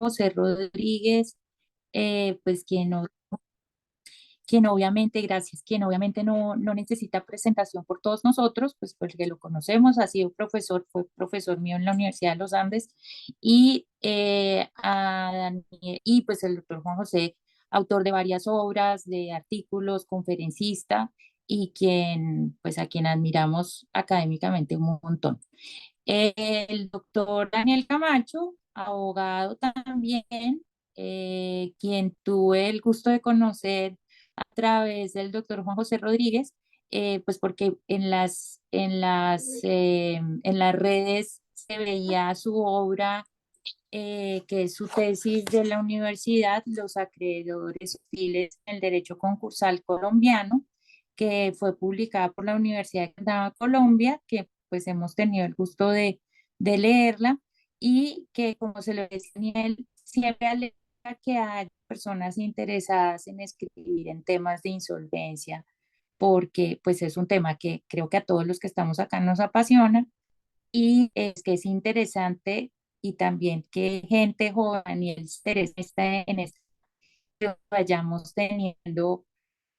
José Rodríguez, pues quien obviamente, gracias, quien obviamente no necesita presentación por todos nosotros, pues porque lo conocemos, ha sido profesor, fue profesor mío en la Universidad de los Andes, y pues el doctor Juan José, autor de varias obras, de artículos, conferencista, y quien, pues a quien admiramos académicamente un montón. El doctor Daniel Camacho, abogado también, quien tuve el gusto de conocer a través del doctor Juan José Rodríguez, pues porque en las redes se veía su obra, que es su tesis de la universidad, Los acreedores hostiles en el derecho concursal colombiano, que fue publicada por la Universidad de Granada, Colombia, que pues hemos tenido el gusto de leerla, y que, como se lo decía Daniel, siempre alega que hay personas interesadas en escribir en temas de insolvencia, porque pues es un tema que creo que a todos los que estamos acá nos apasiona, y es que es interesante, y también que gente joven y el interés está en esto, que vayamos teniendo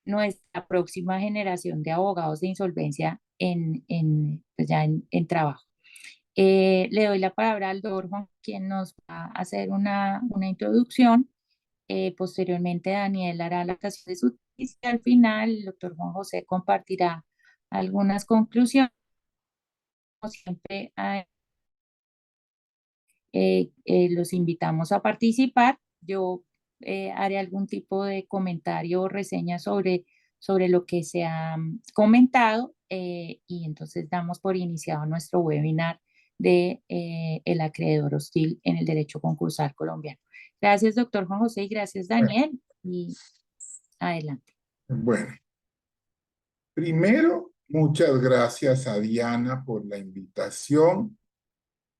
nuestra próxima generación de abogados de insolvencia pues ya en trabajo. Le doy la palabra al doctor Juan, quien nos va a hacer una introducción. Posteriormente, Daniel hará la presentación de su tesis, y al final el doctor Juan José compartirá algunas conclusiones. Como siempre, los invitamos a participar. Yo haré algún tipo de comentario o reseña sobre lo que se ha comentado, y entonces damos por iniciado nuestro webinar de el acreedor hostil en el derecho concursal colombiano. Gracias, doctor Juan José, y gracias, Bueno, Daniel, y adelante. bueno, primero, muchas gracias a Diana por la invitación,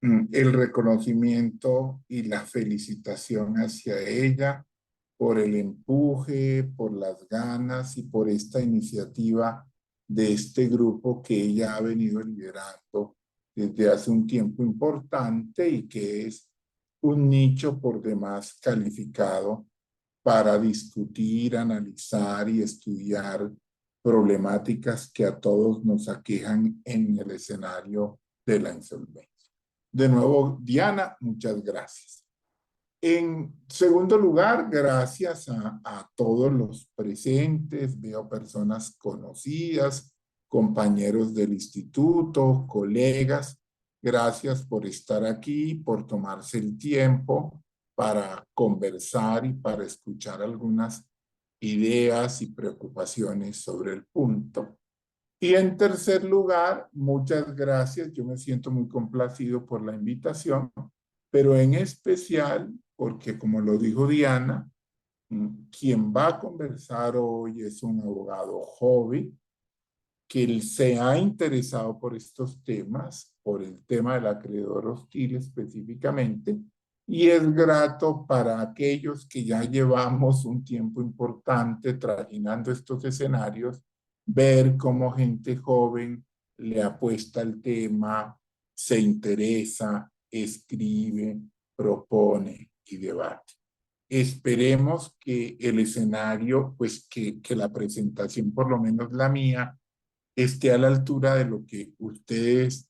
el reconocimiento y la felicitación hacia ella por el empuje, por las ganas y por esta iniciativa de este grupo que ella ha venido liderando desde hace un tiempo importante y que es un nicho por demás calificado para discutir, analizar y estudiar problemáticas que a todos nos aquejan en el escenario de la insolvencia. De nuevo, Diana, muchas gracias. En segundo lugar, gracias a todos los presentes, veo personas conocidas, compañeros del instituto, colegas. Gracias por estar aquí, por tomarse el tiempo para conversar y para escuchar algunas ideas y preocupaciones sobre el punto. Y en tercer lugar, muchas gracias. Yo me siento muy complacido por la invitación, pero en especial porque, como lo dijo Diana, quien va a conversar hoy es un abogado joven que se ha interesado por estos temas, por el tema del acreedor hostil específicamente, y es grato para aquellos que ya llevamos un tiempo importante trajinando estos escenarios, ver cómo gente joven le apuesta al tema, se interesa, escribe, propone y debate. Esperemos que el escenario, pues que la presentación, por lo menos la mía, esté a la altura de lo que ustedes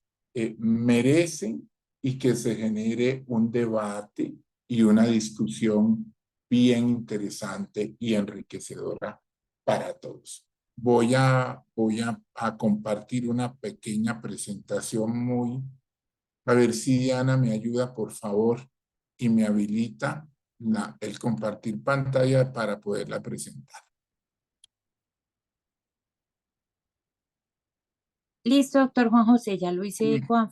merecen, y que se genere un debate y una discusión bien interesante y enriquecedora para todos. Voy a compartir una pequeña presentación a ver si Diana me ayuda, por favor, y me habilita el compartir pantalla para poderla presentar. Listo, doctor Juan José, ya lo hice con.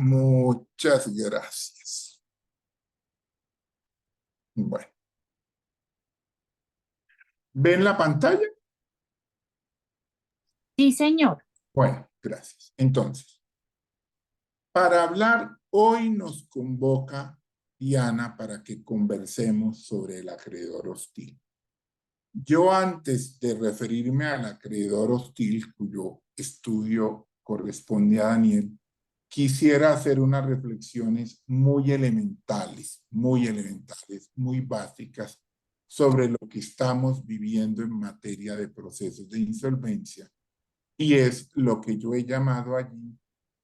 Muchas gracias. Bueno, ¿ven la pantalla? Sí, señor. Bueno, gracias. Entonces, para hablar, hoy nos convoca Diana para que conversemos sobre el acreedor hostil. Yo, antes de referirme al acreedor hostil, cuyo estudio corresponde a Daniel, quisiera hacer unas reflexiones muy elementales, muy básicas sobre lo que estamos viviendo en materia de procesos de insolvencia, y es lo que yo he llamado allí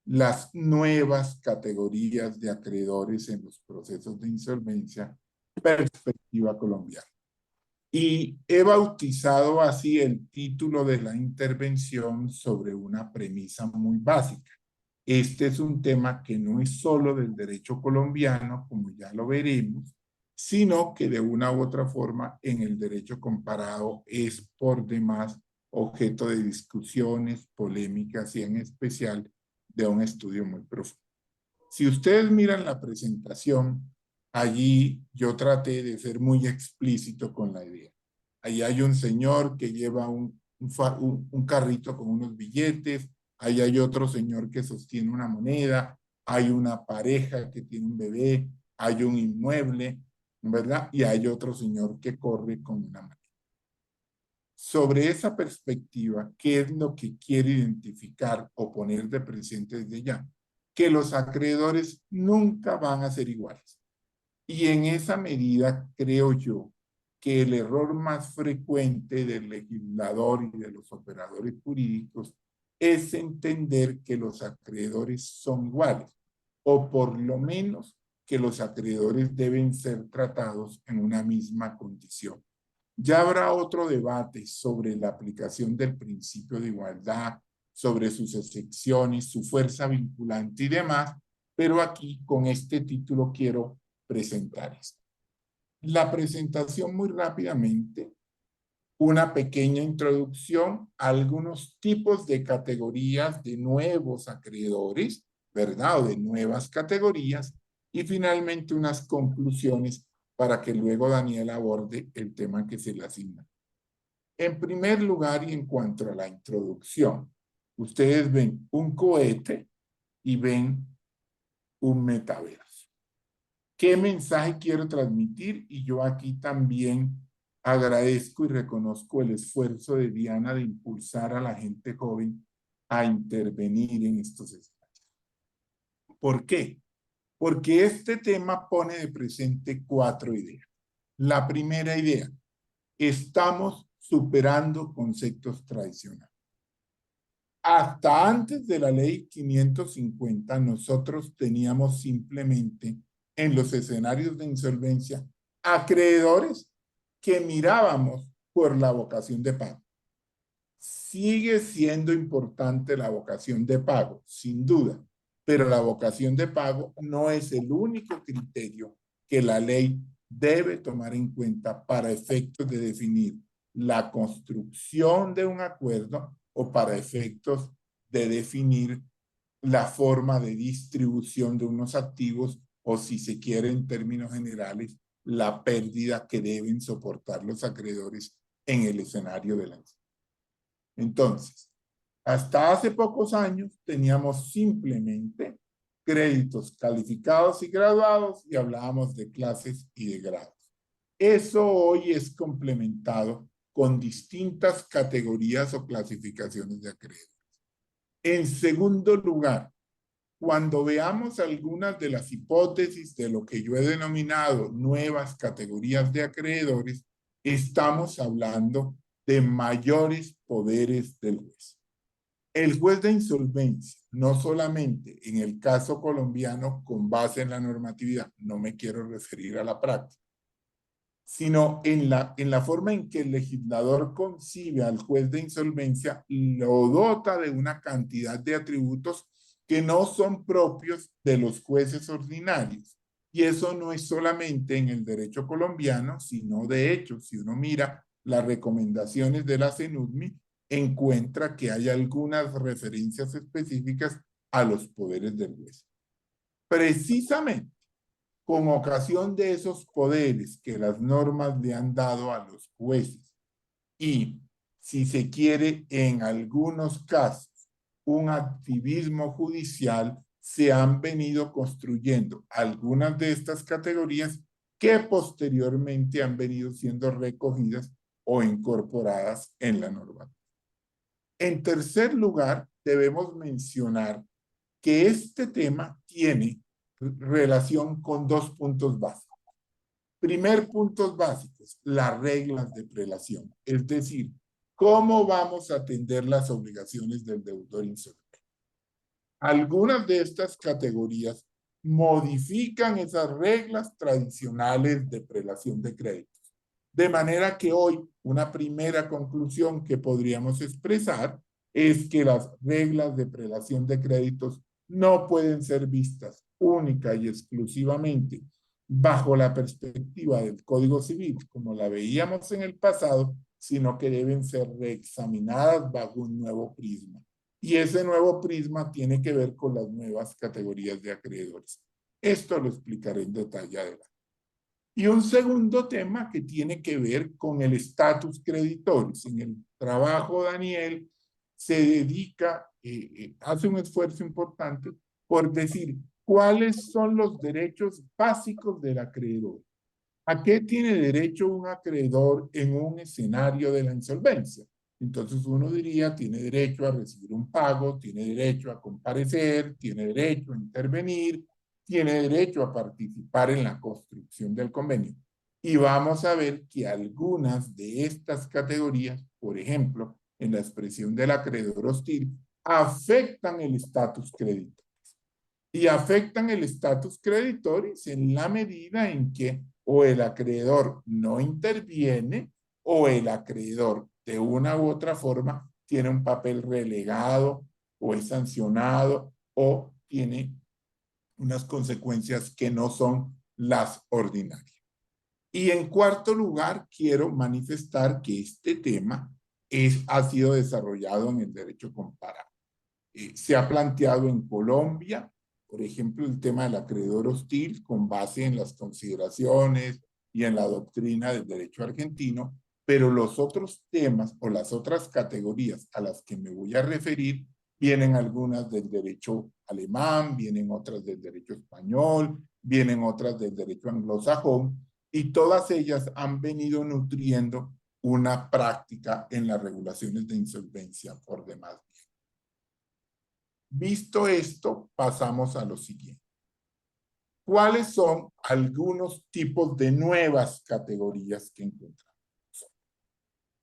las nuevas categorías de acreedores en los procesos de insolvencia, perspectiva colombiana. Y he bautizado así el título de la intervención sobre una premisa muy básica. Este es un tema que no es solo del derecho colombiano, como ya lo veremos, sino que de una u otra forma en el derecho comparado es por demás objeto de discusiones, polémicas y en especial de un estudio muy profundo. Si ustedes miran la presentación, allí yo traté de ser muy explícito con la idea. Ahí hay un señor que lleva un carrito con unos billetes, ahí hay otro señor que sostiene una moneda, hay una pareja que tiene un bebé, hay un inmueble, ¿verdad? Y hay otro señor que corre con una mano. Sobre esa perspectiva, ¿qué es lo que quiere identificar o poner de presente desde ya? Que los acreedores nunca van a ser iguales. Y en esa medida creo yo que el error más frecuente del legislador y de los operadores jurídicos es entender que los acreedores son iguales, o por lo menos que los acreedores deben ser tratados en una misma condición. Ya habrá otro debate sobre la aplicación del principio de igualdad, sobre sus excepciones, su fuerza vinculante y demás, pero aquí con este título quiero presentar esto. La presentación muy rápidamente, una pequeña introducción a algunos tipos de categorías de nuevos acreedores, ¿verdad? O de nuevas categorías, y finalmente unas conclusiones para que luego Daniel aborde el tema que se le asigna. En primer lugar, y en cuanto a la introducción, ustedes ven un cohete y ven un metaverso. ¿Qué mensaje quiero transmitir? Y yo aquí también agradezco y reconozco el esfuerzo de Diana de impulsar a la gente joven a intervenir en estos espacios. ¿Por qué? Porque este tema pone de presente 4 ideas. La primera idea, estamos superando conceptos tradicionales. Hasta antes de la ley 550, nosotros teníamos simplemente en los escenarios de insolvencia acreedores que mirábamos por la vocación de pago. Sigue siendo importante la vocación de pago, sin duda, pero la vocación de pago no es el único criterio que la ley debe tomar en cuenta para efectos de definir la construcción de un acuerdo o para efectos de definir la forma de distribución de unos activos o, si se quiere en términos generales, la pérdida que deben soportar los acreedores en el escenario de la insolvencia. Entonces, hasta hace pocos años teníamos simplemente créditos calificados y graduados y hablábamos de clases y de grados. Eso hoy es complementado con distintas categorías o clasificaciones de acreedores. En segundo lugar, cuando veamos algunas de las hipótesis de lo que yo he denominado nuevas categorías de acreedores, estamos hablando de mayores poderes del juez. El juez de insolvencia, no solamente en el caso colombiano con base en la normatividad, no me quiero referir a la práctica, sino en la forma en que el legislador concibe al juez de insolvencia, lo dota de una cantidad de atributos que no son propios de los jueces ordinarios. Y eso no es solamente en el derecho colombiano, sino de hecho, si uno mira las recomendaciones de la CENUDMI, encuentra que hay algunas referencias específicas a los poderes del juez. Precisamente con ocasión de esos poderes que las normas le han dado a los jueces y, si se quiere, en algunos casos, un activismo judicial, se han venido construyendo algunas de estas categorías que posteriormente han venido siendo recogidas o incorporadas en la norma. En tercer lugar, debemos mencionar que este tema tiene relación con dos puntos básicos. Primer puntos básicos, las reglas de prelación, es decir, cómo vamos a atender las obligaciones del deudor insolvente. Algunas de estas categorías modifican esas reglas tradicionales de prelación de créditos. De manera que hoy una primera conclusión que podríamos expresar es que las reglas de prelación de créditos no pueden ser vistas única y exclusivamente bajo la perspectiva del Código Civil, como la veíamos en el pasado, sino que deben ser reexaminadas bajo un nuevo prisma. Y ese nuevo prisma tiene que ver con las nuevas categorías de acreedores. Esto lo explicaré en detalle adelante. Y un segundo tema que tiene que ver con el estatus creditoris. En el trabajo, Daniel se dedica, hace un esfuerzo importante por decir cuáles son los derechos básicos del acreedor. ¿A qué tiene derecho un acreedor en un escenario de la insolvencia? Entonces uno diría, tiene derecho a recibir un pago, tiene derecho a comparecer, tiene derecho a intervenir, tiene derecho a participar en la construcción del convenio. Y vamos a ver que algunas de estas categorías, por ejemplo, en la expresión del acreedor hostil, afectan el estatus creditorio. Y afectan el estatus creditoris en la medida en que o el acreedor no interviene o el acreedor de una u otra forma tiene un papel relegado o es sancionado o tiene unas consecuencias que no son las ordinarias. Y en cuarto lugar, quiero manifestar que este tema ha sido desarrollado en el derecho comparado. Se ha planteado en Colombia, por ejemplo, el tema del acreedor hostil con base en las consideraciones y en la doctrina del derecho argentino, pero los otros temas o las otras categorías a las que me voy a referir, vienen algunas del derecho alemán, vienen otras del derecho español, vienen otras del derecho anglosajón, y todas ellas han venido nutriendo una práctica en las regulaciones de insolvencia por demás. Visto esto, pasamos a lo siguiente. ¿Cuáles son algunos tipos de nuevas categorías que encontramos?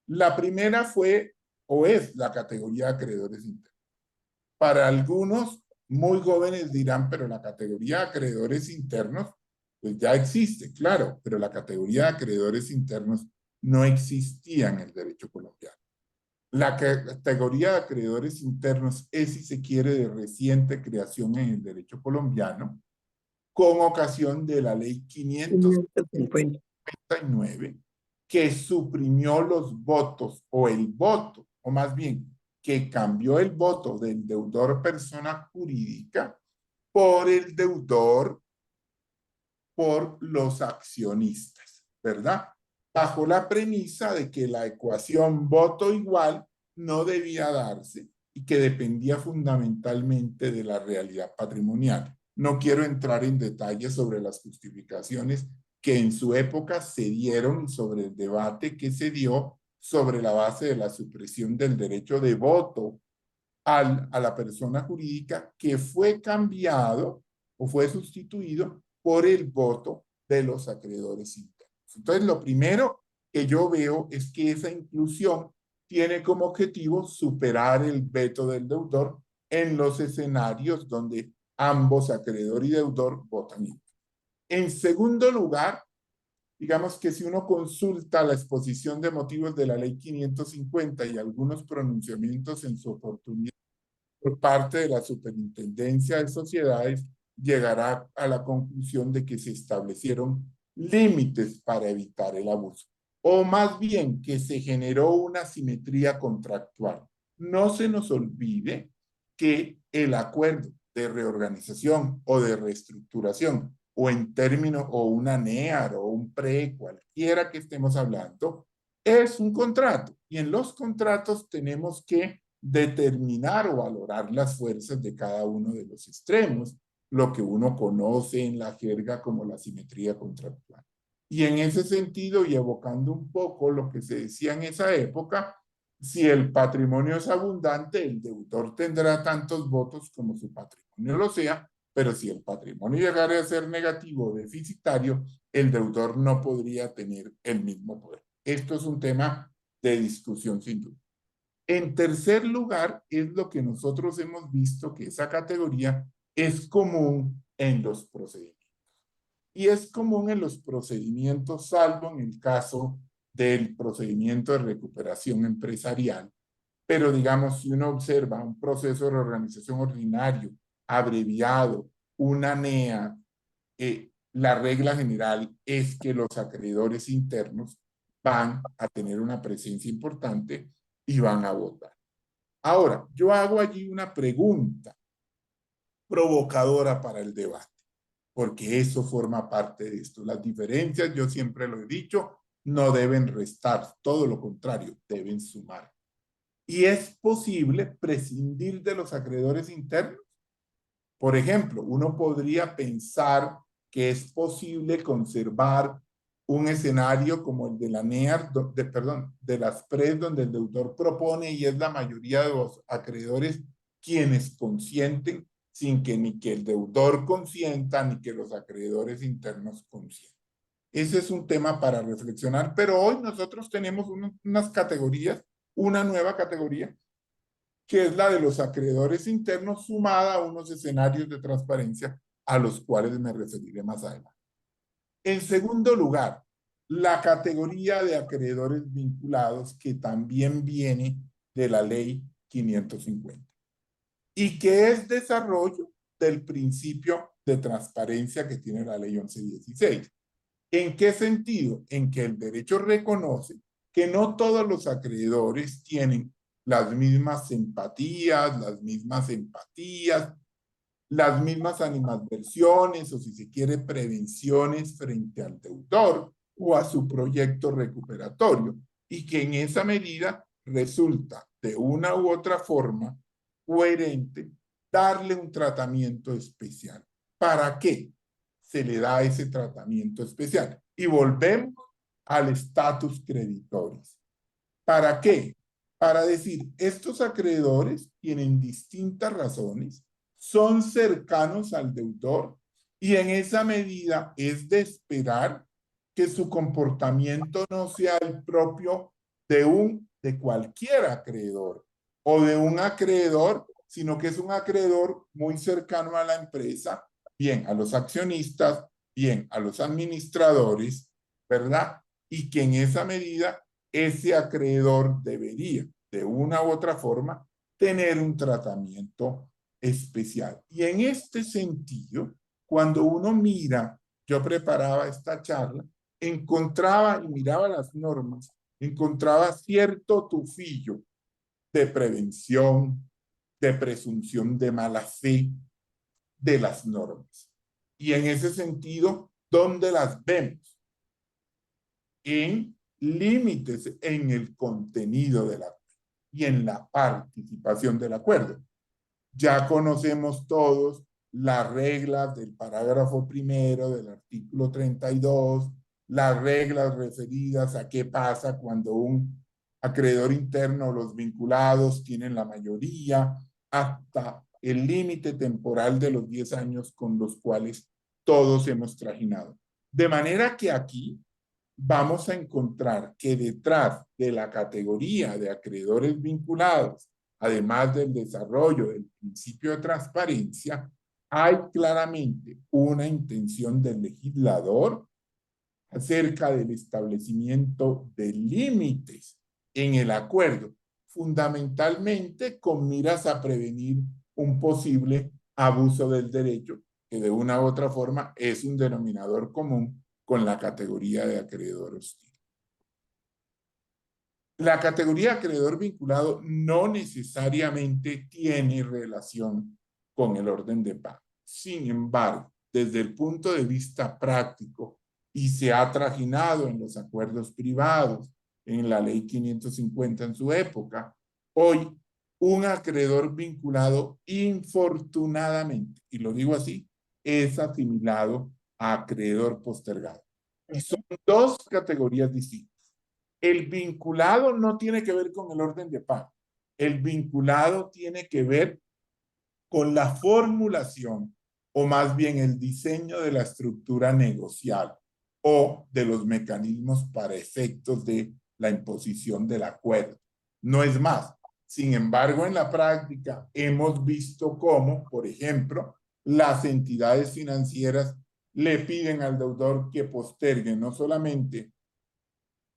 La primera fue o es la categoría de acreedores internos. Para algunos muy jóvenes dirán, pero la categoría de acreedores internos pues ya existe, claro, pero la categoría de acreedores internos no existía en el derecho colombiano. La categoría de acreedores internos es, si se quiere, de reciente creación en el derecho colombiano, con ocasión de la ley 559, que suprimió los votos o el voto, o más bien, que cambió el voto del deudor persona jurídica por el deudor por los accionistas, ¿verdad? Bajo la premisa de que la ecuación voto igual no debía darse y que dependía fundamentalmente de la realidad patrimonial. No quiero entrar en detalles sobre las justificaciones que en su época se dieron y sobre el debate que se dio sobre la base de la supresión del derecho de voto a la persona jurídica, que fue cambiado o fue sustituido por el voto de los acreedores internos. Entonces, lo primero que yo veo es que esa inclusión tiene como objetivo superar el veto del deudor en los escenarios donde ambos, acreedor y deudor, votan. En segundo lugar, digamos que si uno consulta la exposición de motivos de la ley 550 y algunos pronunciamientos en su oportunidad por parte de la Superintendencia de Sociedades, llegará a la conclusión de que se establecieron límites para evitar el abuso, o más bien que se generó una simetría contractual. No se nos olvide que el acuerdo de reorganización o de reestructuración, o en términos, o una NEAR o un PRE, cualquiera que estemos hablando, es un contrato. Y en los contratos tenemos que determinar o valorar las fuerzas de cada uno de los extremos, lo que uno conoce en la jerga como la simetría contractual. Y en ese sentido, y evocando un poco lo que se decía en esa época, si el patrimonio es abundante, el deudor tendrá tantos votos como su patrimonio patrimonio lo sea, pero si el patrimonio llegara a ser negativo o deficitario, el deudor no podría tener el mismo poder. Esto es un tema de discusión sin duda. En tercer lugar, es lo que nosotros hemos visto que esa categoría es común en los procedimientos. Y es común en los procedimientos, salvo en el caso del procedimiento de recuperación empresarial. Pero digamos, si uno observa un proceso de reorganización ordinario, abreviado, una NEA, la regla general es que los acreedores internos van a tener una presencia importante y van a votar. Ahora, yo hago allí una pregunta provocadora para el debate, porque eso forma parte de esto. Las diferencias, yo siempre lo he dicho, no deben restar, todo lo contrario, deben sumar. ¿Y es posible prescindir de los acreedores internos? Por ejemplo, uno podría pensar que es posible conservar un escenario como el de la NEAR, perdón, de las PRES, donde el deudor propone y es la mayoría de los acreedores quienes consienten, sin que ni que el deudor consienta ni que los acreedores internos consientan. Ese es un tema para reflexionar, pero hoy nosotros tenemos unas categorías, una nueva categoría, que es la de los acreedores internos, sumada a unos escenarios de transparencia a los cuales me referiré más adelante. En segundo lugar, la categoría de acreedores vinculados, que también viene de la ley 550 y que es desarrollo del principio de transparencia que tiene la ley 1116. ¿En qué sentido? En que el derecho reconoce que no todos los acreedores tienen las mismas simpatías, las mismas empatías, las mismas animadversiones o, si se quiere, prevenciones frente al deudor o a su proyecto recuperatorio, y que en esa medida resulta de una u otra forma coherente darle un tratamiento especial. ¿Para qué se le da ese tratamiento especial? Y volvemos al estatus creditores. ¿Para qué? Para decir, estos acreedores tienen distintas razones, son cercanos al deudor y en esa medida es de esperar que su comportamiento no sea el propio de cualquier acreedor o de un acreedor, sino que es un acreedor muy cercano a la empresa, bien a los accionistas, bien a los administradores, ¿verdad? Y que en esa medida ese acreedor debería, de una u otra forma, tener un tratamiento especial. Y en este sentido, cuando uno mira, yo preparaba esta charla, encontraba y miraba las normas, encontraba cierto tufillo de prevención, de presunción de mala fe de las normas. Y en ese sentido, ¿dónde las vemos? En límites en el contenido del acuerdo y en la participación del acuerdo. Ya conocemos todos las reglas del parágrafo primero del artículo 32, las reglas referidas a qué pasa cuando un acreedor interno o los vinculados tienen la mayoría, hasta el límite temporal de los 10 años con los cuales todos hemos trajinado. De manera que aquí vamos a encontrar que detrás de la categoría de acreedores vinculados, además del desarrollo del principio de transparencia, hay claramente una intención del legislador acerca del establecimiento de límites en el acuerdo, fundamentalmente con miras a prevenir un posible abuso del derecho, que de una u otra forma es un denominador común con la categoría de acreedor hostil. La categoría de acreedor vinculado no necesariamente tiene relación con el orden de pago. Sin embargo, desde el punto de vista práctico, y se ha trajinado en los acuerdos privados, en la ley 550 en su época, hoy un acreedor vinculado, infortunadamente, y lo digo así, es asimilado a acreedor postergado. Y son dos categorías distintas. El vinculado no tiene que ver con el orden de pago. El vinculado tiene que ver con la formulación o más bien el diseño de la estructura negocial o de los mecanismos para efectos de la imposición del acuerdo. No es más. Sin embargo, en la práctica hemos visto cómo, por ejemplo, las entidades financieras le piden al deudor que postergue no solamente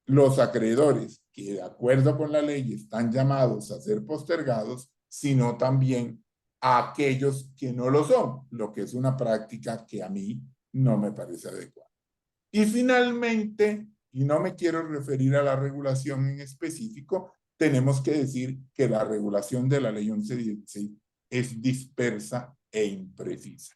los acreedores que de acuerdo con la ley están llamados a ser postergados, sino también a aquellos que no lo son, lo que es una práctica que a mí no me parece adecuada. Y finalmente, y no me quiero referir a la regulación en específico, tenemos que decir que la regulación de la ley 1116 es dispersa e imprecisa.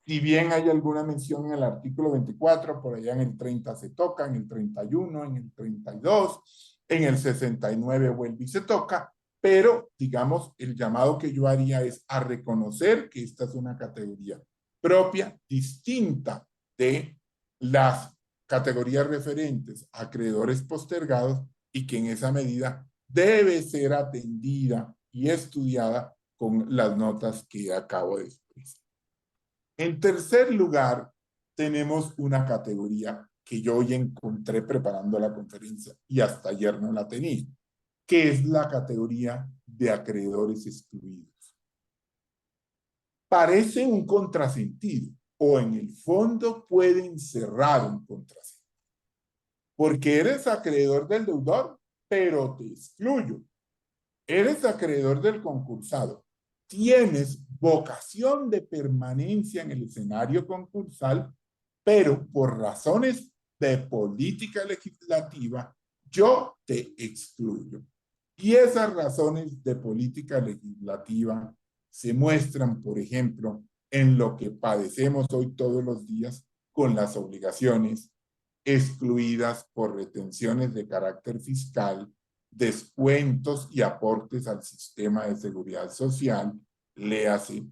Si bien hay alguna mención en el artículo 24, por allá en el 30 se toca, en el 31, en el 32, en el 69 vuelve y se toca, pero digamos, el llamado que yo haría es a reconocer que esta es una categoría propia, distinta de las categorías referentes a acreedores postergados y que en esa medida debe ser atendida y estudiada con las notas que acabo de expresar. En tercer lugar, tenemos una categoría que yo hoy encontré preparando la conferencia y hasta ayer no la tenía, que es la categoría de acreedores excluidos. Parece un contrasentido o en el fondo puede encerrar un contrasentido. Porque eres acreedor del deudor, pero te excluyo. Eres acreedor del concursado. Tienes vocación de permanencia en el escenario concursal, pero por razones de política legislativa, yo te excluyo. Y esas razones de política legislativa se muestran, por ejemplo, en lo que padecemos hoy todos los días con las obligaciones excluidas por retenciones de carácter fiscal, descuentos y aportes al sistema de seguridad social, léase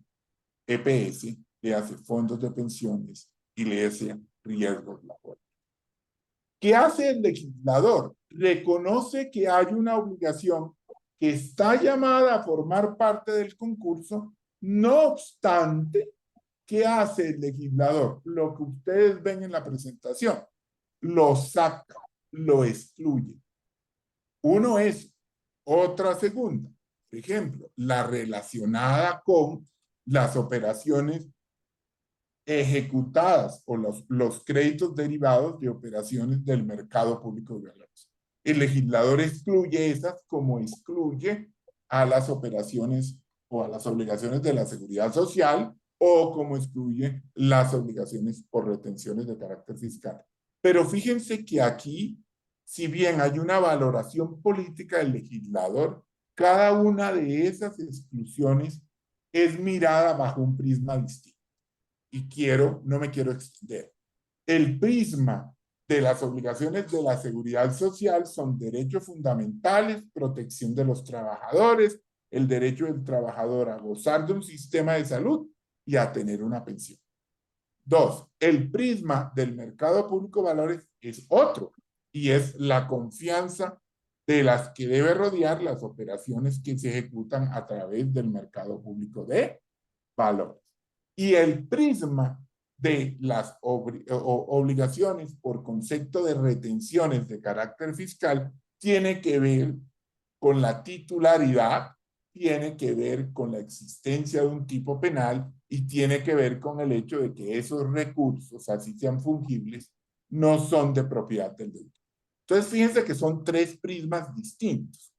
EPS, léase fondos de pensiones y léase riesgos laborales. ¿Qué hace el legislador? Reconoce que hay una obligación que está llamada a formar parte del concurso, no obstante, ¿qué hace el legislador? Lo que ustedes ven en la presentación, lo saca, lo excluye. Uno es otra segunda. Por ejemplo, la relacionada con las operaciones ejecutadas o los créditos derivados de operaciones del mercado público de valores. El legislador excluye esas como excluye a las operaciones o a las obligaciones de la seguridad social o como excluye las obligaciones por retenciones de carácter fiscal. Pero fíjense que aquí, si bien hay una valoración política del legislador, cada una de esas exclusiones es mirada bajo un prisma distinto. Y no me quiero extender. El prisma de las obligaciones de la seguridad social son derechos fundamentales, protección de los trabajadores, el derecho del trabajador a gozar de un sistema de salud y a tener una pensión. Dos, el prisma del mercado público de valores es otro y es la confianza de las que debe rodear las operaciones que se ejecutan a través del mercado público de valores. Y el prisma de las obligaciones por concepto de retenciones de carácter fiscal tiene que ver con la titularidad, tiene que ver con la existencia de un tipo penal y tiene que ver con el hecho de que esos recursos, así sean fungibles, no son de propiedad del deudor. Entonces, fíjense que son tres prismas distintos.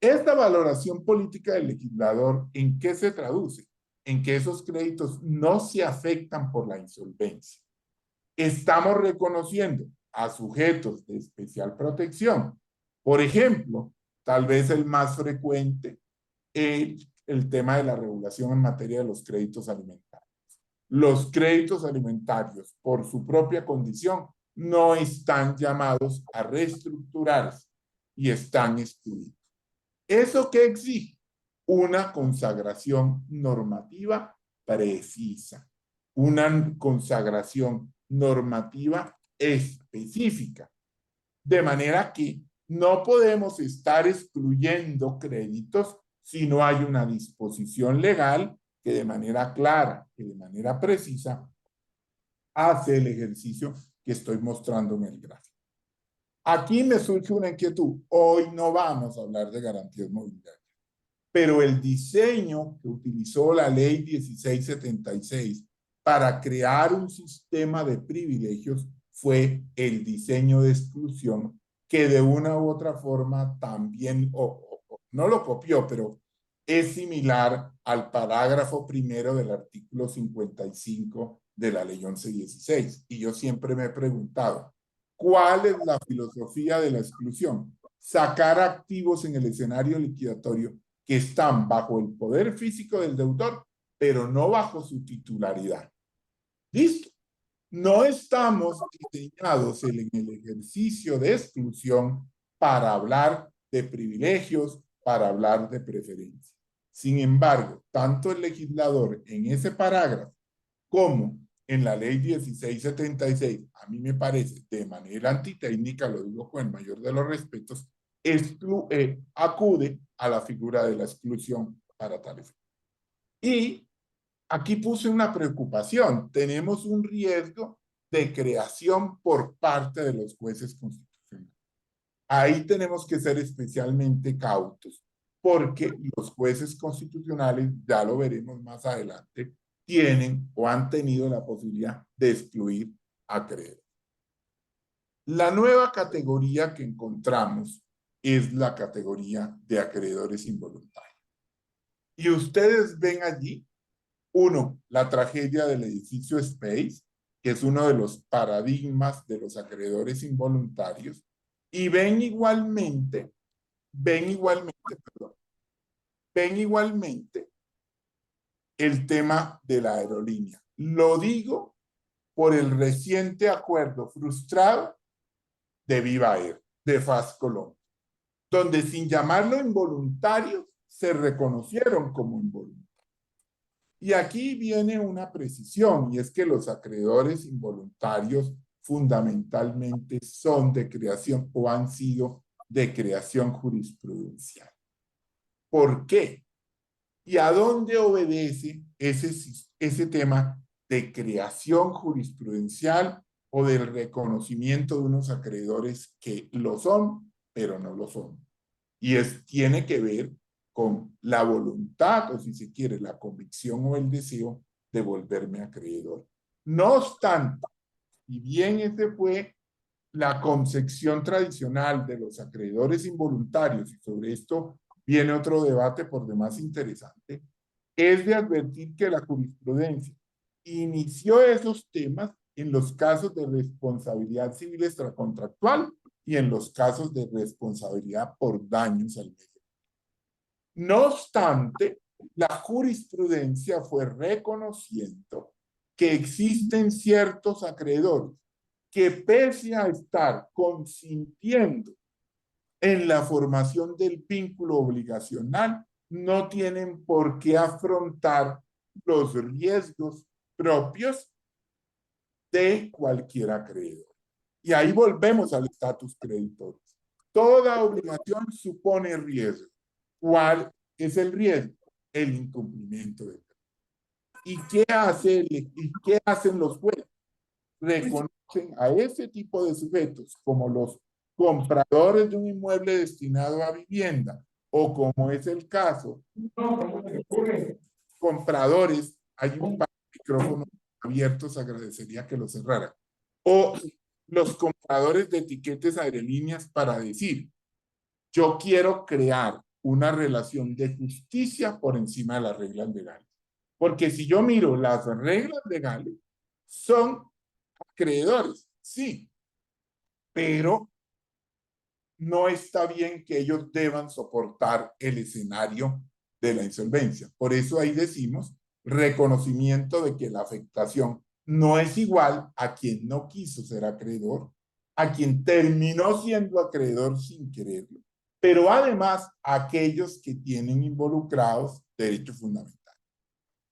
Esta valoración política del legislador, ¿en qué se traduce? En que esos créditos no se afectan por la insolvencia. Estamos reconociendo a sujetos de especial protección. Por ejemplo, tal vez el más frecuente, el tema de la regulación en materia de los créditos alimentarios. Los créditos alimentarios, por su propia condición, no están llamados a reestructurarse y están excluidos. ¿Eso qué exige? Una consagración normativa precisa, una consagración normativa específica, de manera que no podemos estar excluyendo créditos si no hay una disposición legal que de manera clara, que de manera precisa, hace el ejercicio que estoy mostrando en el gráfico. Aquí me surge una inquietud. Hoy no vamos a hablar de garantías mobiliarias, pero el diseño que utilizó la ley 1676 para crear un sistema de privilegios fue el diseño de exclusión que de una u otra forma también, no lo copió, pero es similar al parágrafo primero del artículo 55 de la ley 1116. Y yo siempre me he preguntado, ¿cuál es la filosofía de la exclusión? Sacar activos en el escenario liquidatorio que están bajo el poder físico del deudor, pero no bajo su titularidad. ¿Listo? No estamos diseñados en el ejercicio de exclusión para hablar de privilegios, para hablar de preferencias. Sin embargo, tanto el legislador en ese parágrafo como en la ley 1676, a mí me parece de manera antitécnica, lo digo con el mayor de los respetos, acude a la figura de la exclusión para tal efecto. Y aquí puse una preocupación. Tenemos un riesgo de creación por parte de los jueces constitucionales. Ahí tenemos que ser especialmente cautos, porque los jueces constitucionales, ya lo veremos más adelante, tienen o han tenido la posibilidad de excluir a acreedores. La nueva categoría que encontramos es la categoría de acreedores involuntarios. Y ustedes ven allí, uno, la tragedia del edificio Space, que es uno de los paradigmas de los acreedores involuntarios, y ven igualmente, perdón, ven igualmente el tema de la aerolínea. Lo digo por el reciente acuerdo frustrado de Viva Air, de FAS Colombia, donde sin llamarlo involuntarios, se reconocieron como involuntarios. Y aquí viene una precisión, y es que los acreedores involuntarios fundamentalmente son de creación o han sido de creación jurisprudencial. ¿Por qué? ¿Y a dónde obedece ese tema de creación jurisprudencial o del reconocimiento de unos acreedores que lo son, pero no lo son? Y tiene que ver con la voluntad, o si se quiere, la convicción o el deseo de volverme acreedor. No obstante, y bien ese fue la concepción tradicional de los acreedores involuntarios, y sobre esto viene otro debate por demás interesante, es de advertir que la jurisprudencia inició esos temas en los casos de responsabilidad civil extracontractual y en los casos de responsabilidad por daños al medio. No obstante, la jurisprudencia fue reconociendo que existen ciertos acreedores que pese a estar consintiendo en la formación del vínculo obligacional, no tienen por qué afrontar los riesgos propios de cualquier acreedor. Y ahí volvemos al estatus creditorio. Toda obligación supone riesgo. ¿Cuál es el riesgo? El incumplimiento del deber. ¿Y qué hacen los jueces? Reconocen a ese tipo de sujetos como los compradores de un inmueble destinado a vivienda, o como es el caso, compradores, hay un par de micrófonos abiertos, agradecería que lo cerrara, o los compradores de etiquetes aerolíneas para decir, yo quiero crear una relación de justicia por encima de las reglas legales. Porque si yo miro las reglas legales, son acreedores, sí, pero no está bien que ellos deban soportar el escenario de la insolvencia. Por eso ahí decimos reconocimiento de que la afectación no es igual a quien no quiso ser acreedor, a quien terminó siendo acreedor sin quererlo, pero además a aquellos que tienen involucrados derechos fundamentales.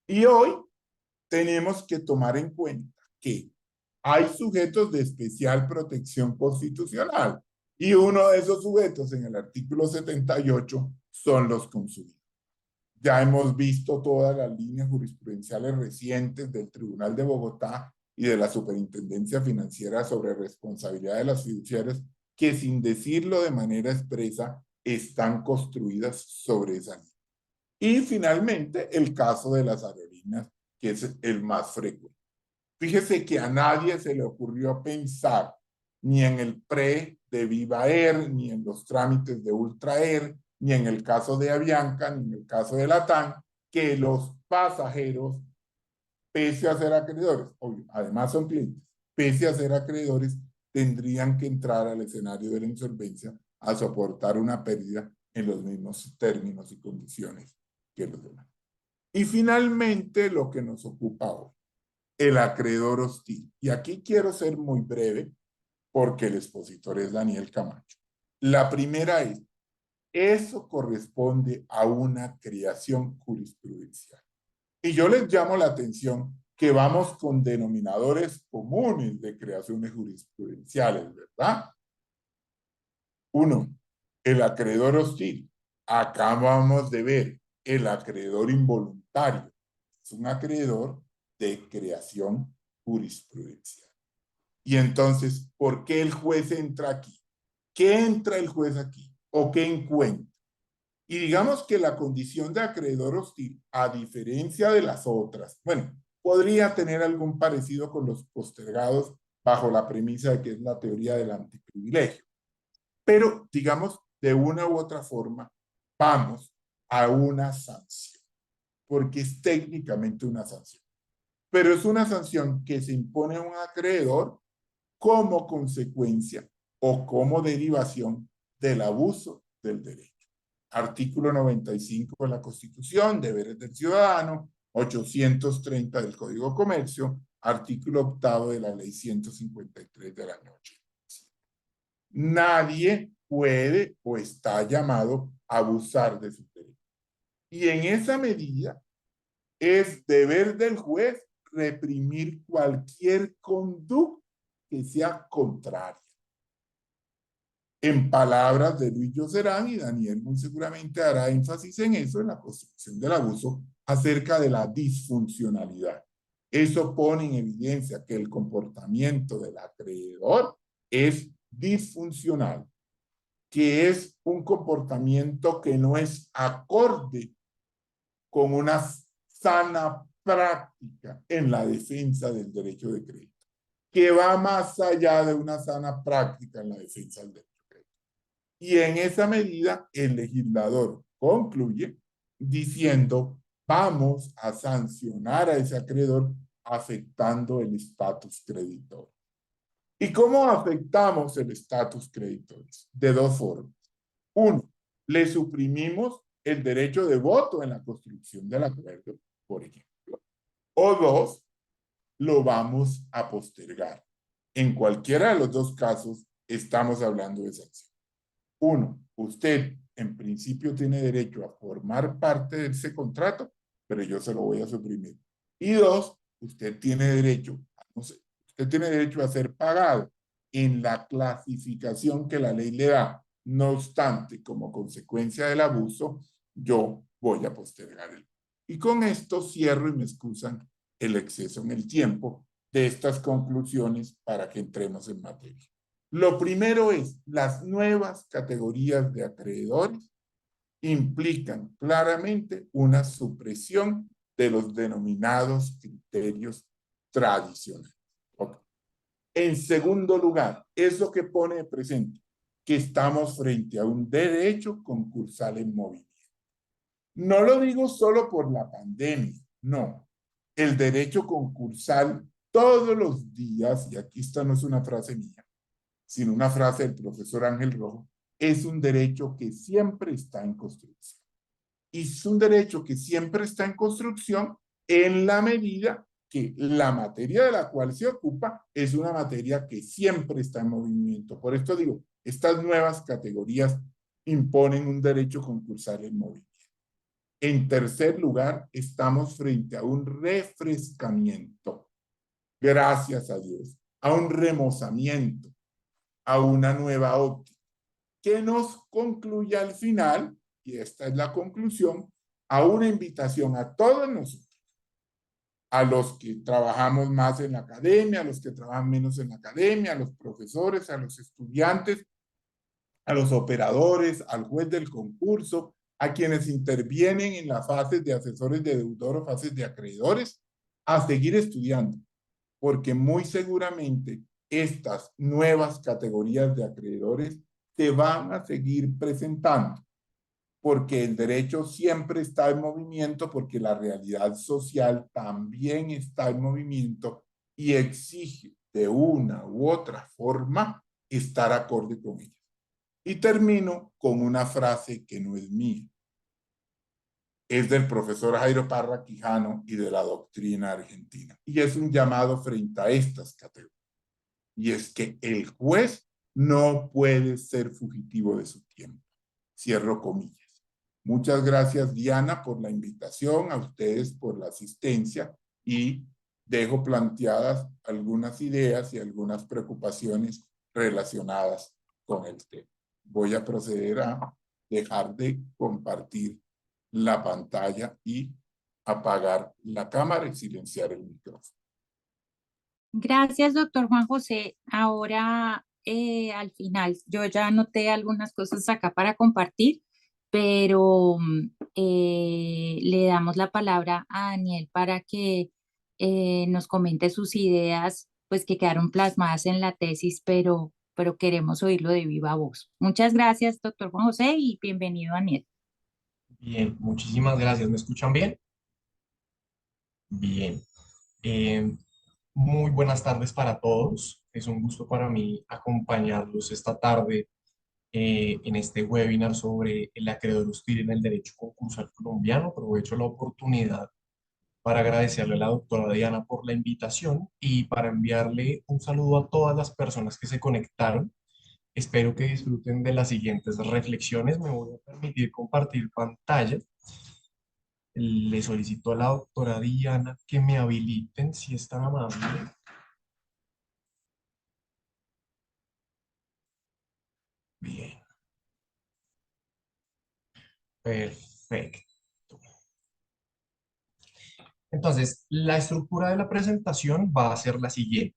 Y hoy tenemos que tomar en cuenta que hay sujetos de especial protección constitucional y uno de esos sujetos en el artículo 78 son los consumidores. Ya hemos visto todas las líneas jurisprudenciales recientes del Tribunal de Bogotá y de la Superintendencia Financiera sobre responsabilidad de las fiduciarias, que sin decirlo de manera expresa, están construidas sobre esa línea. Y finalmente, el caso de las aerolíneas, que es el más frecuente. Fíjese que a nadie se le ocurrió pensar ni en el pre de Viva Air, ni en los trámites de Ultra Air, ni en el caso de Avianca, ni en el caso de Latam, que los pasajeros, pese a ser acreedores, obvio, además son clientes, pese a ser acreedores, tendrían que entrar al escenario de la insolvencia a soportar una pérdida en los mismos términos y condiciones que los demás. Y finalmente, lo que nos ocupa hoy, el acreedor hostil. Y aquí quiero ser muy breve porque el expositor es Daniel Camacho. La primera es, eso corresponde a una creación jurisprudencial. Y yo les llamo la atención que vamos con denominadores comunes de creaciones jurisprudenciales, ¿verdad? Uno, el acreedor hostil. Acá vamos de ver el acreedor involuntario. Es un acreedor de creación jurisprudencial. Y entonces, ¿por qué el juez entra aquí? ¿Qué entra el juez aquí? ¿O qué encuentra? Y digamos que la condición de acreedor hostil, a diferencia de las otras, bueno, podría tener algún parecido con los postergados bajo la premisa de que es la teoría del antiprivilegio. Pero, digamos, de una u otra forma, vamos a una sanción, porque es técnicamente una sanción. Pero es una sanción que se impone a un acreedor como consecuencia o como derivación del abuso del derecho. Artículo 95 de la Constitución, deberes del ciudadano, 830 del Código de Comercio, artículo 8 de la Ley 153 del año 85. Nadie puede o está llamado a abusar de su derecho. Y en esa medida es deber del juez reprimir cualquier conducta que sea contraria. En palabras de Luis Yocerán, y Daniel muy seguramente hará énfasis en eso, en la construcción del abuso, acerca de la disfuncionalidad. Eso pone en evidencia que el comportamiento del acreedor es disfuncional, que es un comportamiento que no es acorde con una sana práctica en la defensa del derecho de crédito, que va más allá de una sana práctica en la defensa del derecho. Y en esa medida, el legislador concluye diciendo, vamos a sancionar a ese acreedor afectando el estatus creditor. ¿Y cómo afectamos el estatus creditor? De dos formas. Uno, le suprimimos el derecho de voto en la construcción del acuerdo, por ejemplo. O dos, lo vamos a postergar. En cualquiera de los dos casos, estamos hablando de sanción. Uno, usted en principio tiene derecho a formar parte de ese contrato, pero yo se lo voy a suprimir. Y dos, usted tiene derecho, no sé, usted tiene derecho a ser pagado en la clasificación que la ley le da. No obstante, como consecuencia del abuso, yo voy a postergar el. Y con esto cierro y me excusan el exceso en el tiempo de estas conclusiones para que entremos en materia. Lo primero es, las nuevas categorías de acreedores implican claramente una supresión de los denominados criterios tradicionales. Okay. En segundo lugar, es lo que pone de presente, que estamos frente a un derecho concursal en movimiento. No lo digo solo por la pandemia, no. El derecho concursal todos los días, y aquí esta no es una frase mía, sino una frase del profesor Ángel Rojo, es un derecho que siempre está en construcción. Y es un derecho que siempre está en construcción en la medida que la materia de la cual se ocupa es una materia que siempre está en movimiento. Por esto digo, estas nuevas categorías imponen un derecho concursal en movimiento. En tercer lugar, estamos frente a un refrescamiento, gracias a Dios, a un remozamiento, a una nueva óptica, que nos concluye al final, y esta es la conclusión, a una invitación a todos nosotros, a los que trabajamos más en la academia, a los que trabajan menos en la academia, a los profesores, a los estudiantes, a los operadores, al juez del concurso, a quienes intervienen en las fases de asesores de deudor o fases de acreedores, a seguir estudiando, porque muy seguramente estas nuevas categorías de acreedores se van a seguir presentando, porque el derecho siempre está en movimiento, porque la realidad social también está en movimiento y exige de una u otra forma estar acorde con ella. Y termino con una frase que no es mía, es del profesor Jairo Parra Quijano y de la doctrina argentina. Y es un llamado frente a estas categorías. Y es que el juez no puede ser fugitivo de su tiempo. Cierro comillas. Muchas gracias, Diana, por la invitación, a ustedes por la asistencia y dejo planteadas algunas ideas y algunas preocupaciones relacionadas con el tema. Voy a proceder a dejar de compartir la pantalla y apagar la cámara y silenciar el micrófono. Gracias, doctor Juan José. Ahora, al final, yo ya anoté algunas cosas acá para compartir, pero le damos la palabra a Daniel para que nos comente sus ideas, pues que quedaron plasmadas en la tesis, pero queremos oírlo de viva voz. Muchas gracias, doctor Juan José, y bienvenido, Daniel. Bien, muchísimas gracias. ¿Me escuchan bien? Bien. Eh, Muy buenas tardes para todos. Es un gusto para mí acompañarlos esta tarde en este webinar sobre el acreedor hostil en el derecho concursal colombiano. Aprovecho la oportunidad para agradecerle a la doctora Diana por la invitación y para enviarle un saludo a todas las personas que se conectaron. Espero que disfruten de las siguientes reflexiones. Me voy a permitir compartir pantalla. Le solicito a la doctora Diana que me habiliten, si es tan amable. Bien, perfecto. Entonces, la estructura de la presentación va a ser la siguiente.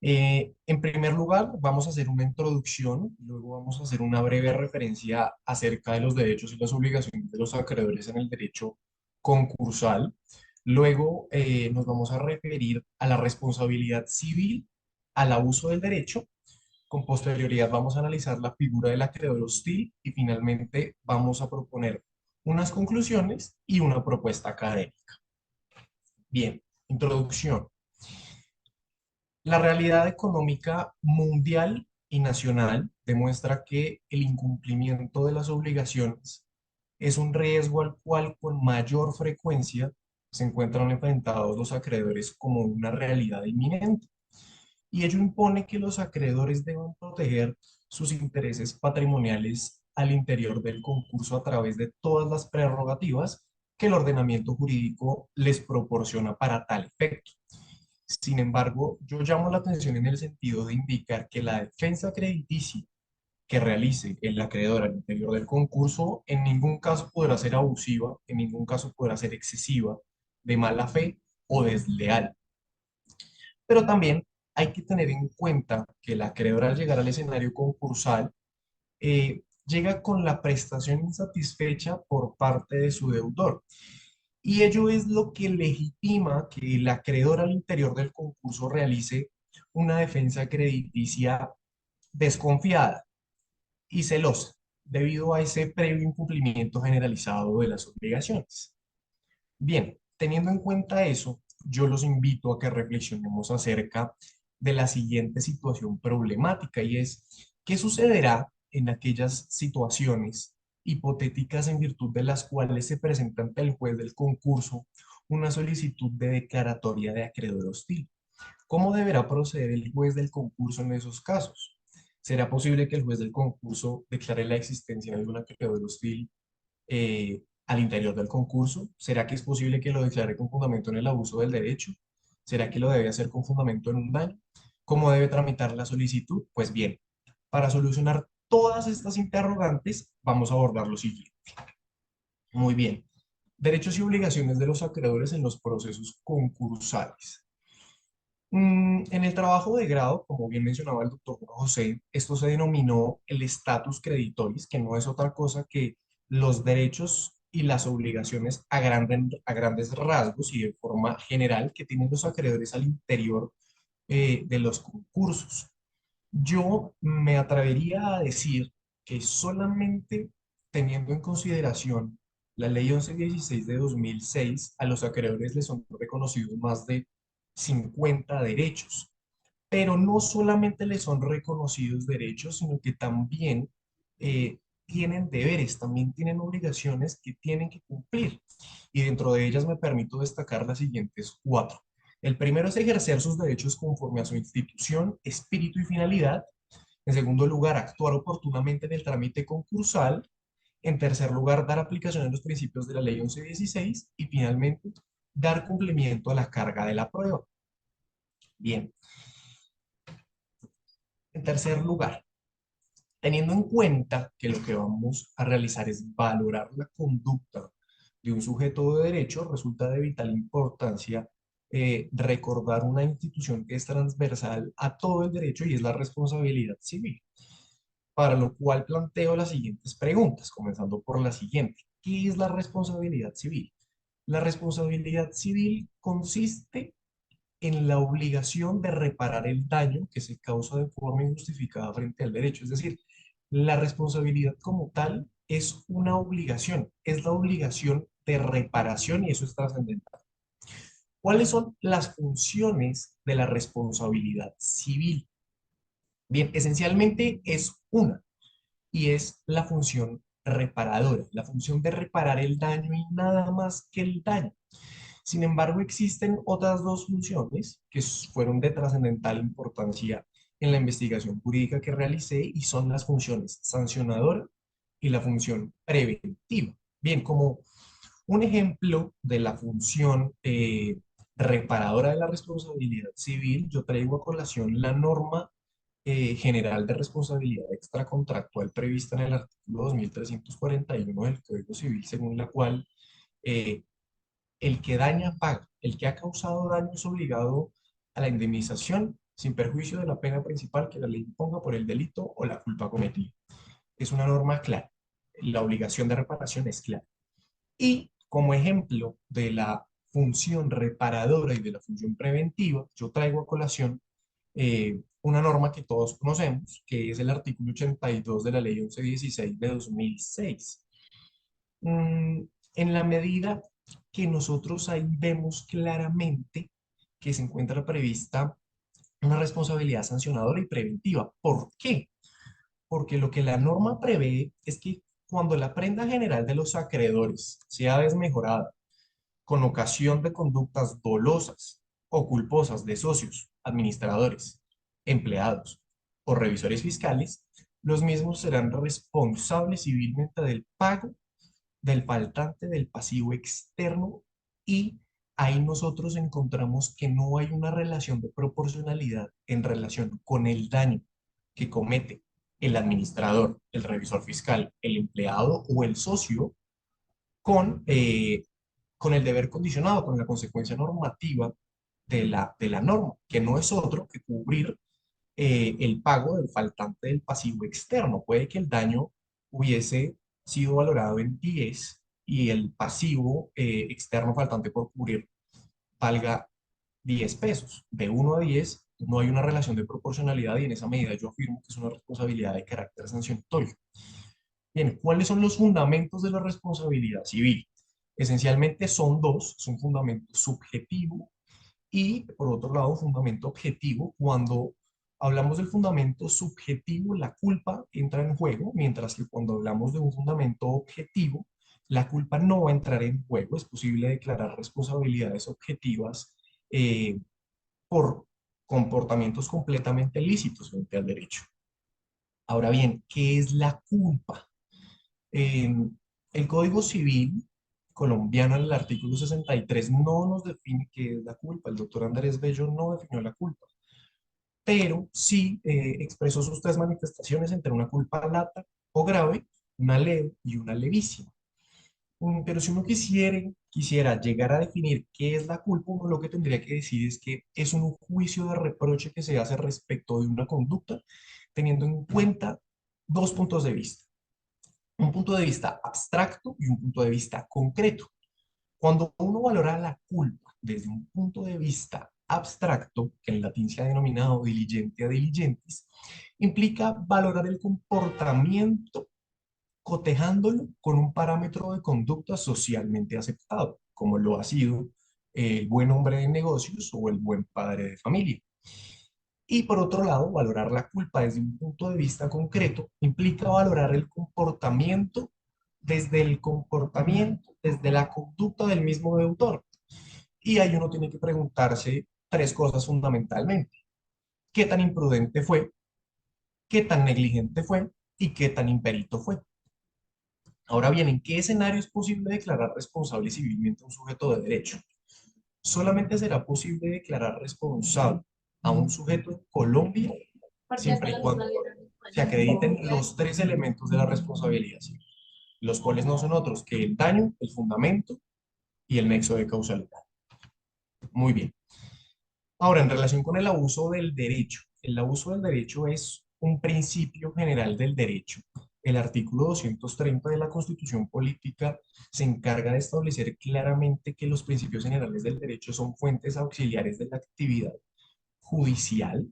En primer lugar, vamos a hacer una introducción, luego vamos a hacer una breve referencia acerca de los derechos y las obligaciones de los acreedores en el derecho concursal. Luego nos vamos a referir a la responsabilidad civil, al abuso del derecho. Con posterioridad vamos a analizar la figura del acreedor hostil y finalmente vamos a proponer unas conclusiones y una propuesta académica. Bien, introducción. La realidad económica mundial y nacional demuestra que el incumplimiento de las obligaciones es un riesgo al cual con mayor frecuencia se encuentran enfrentados los acreedores como una realidad inminente. Y ello impone que los acreedores deban proteger sus intereses patrimoniales al interior del concurso a través de todas las prerrogativas que el ordenamiento jurídico les proporciona para tal efecto. Sin embargo, yo llamo la atención en el sentido de indicar que la defensa crediticia que realice el acreedor al interior del concurso en ningún caso podrá ser abusiva, en ningún caso podrá ser excesiva, de mala fe o desleal. Pero también hay que tener en cuenta que el acreedor al llegar al escenario concursal llega con la prestación insatisfecha por parte de su deudor. Y ello es lo que legitima que el acreedor al interior del concurso realice una defensa crediticia desconfiada y celosa, debido a ese previo incumplimiento generalizado de las obligaciones. Bien, teniendo en cuenta eso, yo los invito a que reflexionemos acerca de la siguiente situación problemática y es, ¿qué sucederá en aquellas situaciones hipotéticas en virtud de las cuales se presenta ante el juez del concurso una solicitud de declaratoria de acreedor hostil? ¿Cómo deberá proceder el juez del concurso en esos casos? ¿Será posible que el juez del concurso declare la existencia de un acreedor hostil al interior del concurso? ¿Será que es posible que lo declare con fundamento en el abuso del derecho? ¿Será que lo debe hacer con fundamento en un daño? ¿Cómo debe tramitar la solicitud? Pues bien, para solucionar todas estas interrogantes, vamos a abordar lo siguiente. Muy bien. Derechos y obligaciones de los acreedores en los procesos concursales. En el trabajo de grado, como bien mencionaba el doctor José, esto se denominó el status creditoris, que no es otra cosa que los derechos y las obligaciones a grandes rasgos y de forma general que tienen los acreedores al interior de los concursos. Yo me atrevería a decir que solamente teniendo en consideración la Ley 1116 de 2006, a los acreedores les son reconocidos más de 50 derechos, pero no solamente les son reconocidos derechos, sino que también tienen deberes, también tienen obligaciones que tienen que cumplir. Y dentro de ellas me permito destacar las siguientes cuatro. El primero es ejercer sus derechos conforme a su institución, espíritu y finalidad. En segundo lugar, actuar oportunamente en el trámite concursal. En tercer lugar, dar aplicación a los principios de la Ley 1116. Y finalmente, dar cumplimiento a la carga de la prueba. Bien, en tercer lugar, teniendo en cuenta que lo que vamos a realizar es valorar la conducta de un sujeto de derecho, resulta de vital importancia recordar una institución que es transversal a todo el derecho y es la responsabilidad civil, para lo cual planteo las siguientes preguntas, comenzando por la siguiente. ¿Qué es la responsabilidad civil? La responsabilidad civil consiste en la obligación de reparar el daño que se causa de forma injustificada frente al derecho. Es decir, la responsabilidad como tal es una obligación, es la obligación de reparación y eso es trascendental. ¿Cuáles son las funciones de la responsabilidad civil? Bien, esencialmente es una y es la función reparadora, la función de reparar el daño y nada más que el daño. Sin embargo, existen otras dos funciones que fueron de trascendental importancia en la investigación jurídica que realicé y son las funciones sancionadora y la función preventiva. Bien, como un ejemplo de la función reparadora de la responsabilidad civil, yo traigo a colación la norma general de responsabilidad extracontractual prevista en el artículo 2341 del Código Civil, según la cual eh, el que daña paga, el que ha causado daño es obligado a la indemnización sin perjuicio de la pena principal que la ley imponga por el delito o la culpa cometida. Es una norma clara. La obligación de reparación es clara. Y como ejemplo de la función reparadora y de la función preventiva, yo traigo a colación una norma que todos conocemos, que es el artículo 82 de la ley 1116 de 2006. Mm, en la medida que nosotros ahí vemos claramente que se encuentra prevista una responsabilidad sancionadora y preventiva. ¿Por qué? Porque lo que la norma prevé es que cuando la prenda general de los acreedores sea desmejorada con ocasión de conductas dolosas o culposas de socios, administradores, empleados o revisores fiscales, los mismos serán responsables civilmente del pago del faltante del pasivo externo y ahí nosotros encontramos que no hay una relación de proporcionalidad en relación con el daño que comete el administrador, el revisor fiscal, el empleado o el socio con, con el deber condicionado, con la consecuencia normativa de la norma, que no es otro que cubrir el pago del faltante del pasivo externo. Puede que el daño hubiese sido valorado en 10 y el pasivo externo faltante por cubrir valga 10 pesos. De 1 a 10 no hay una relación de proporcionalidad y en esa medida yo afirmo que es una responsabilidad de carácter sancionatorio. Bien, ¿cuáles son los fundamentos de la responsabilidad civil? Esencialmente son dos, es un fundamento subjetivo y por otro lado un fundamento objetivo. Cuando hablamos del fundamento subjetivo, la culpa entra en juego, mientras que cuando hablamos de un fundamento objetivo, la culpa no va a entrar en juego. Es posible declarar responsabilidades objetivas eh, por comportamientos completamente lícitos frente al derecho. Ahora bien, ¿qué es la culpa? El Código Civil colombiano en el artículo 63 no nos define qué es la culpa. El doctor Andrés Bello no definió la culpa, pero sí expresó sus tres manifestaciones entre una culpa lata o grave, una leve y una levísima. Pero si uno quisiera llegar a definir qué es la culpa, uno lo que tendría que decir es que es un juicio de reproche que se hace respecto de una conducta, teniendo en cuenta dos puntos de vista. Un punto de vista abstracto y un punto de vista concreto. Cuando uno valora la culpa desde un punto de vista abstracto, que en latín se ha denominado diligentia diligentis, implica valorar el comportamiento cotejándolo con un parámetro de conducta socialmente aceptado, como lo ha sido el buen hombre de negocios o el buen padre de familia. Y por otro lado, valorar la culpa desde un punto de vista concreto implica valorar el comportamiento, desde la conducta del mismo deudor. Y ahí uno tiene que preguntarse tres cosas fundamentalmente. ¿Qué tan imprudente fue? ¿Qué tan negligente fue? ¿Y qué tan imperito fue? Ahora bien, ¿en qué escenario es posible declarar responsable civilmente a un sujeto de derecho? Solamente será posible declarar responsable a un sujeto en Colombia siempre y cuando se acrediten los tres elementos de la responsabilidad civil, los cuales no son otros que el daño, el fundamento y el nexo de causalidad. Muy bien. Ahora, en relación con el abuso del derecho, el abuso del derecho es un principio general del derecho. El artículo 230 de la Constitución Política se encarga de establecer claramente que los principios generales del derecho son fuentes auxiliares de la actividad judicial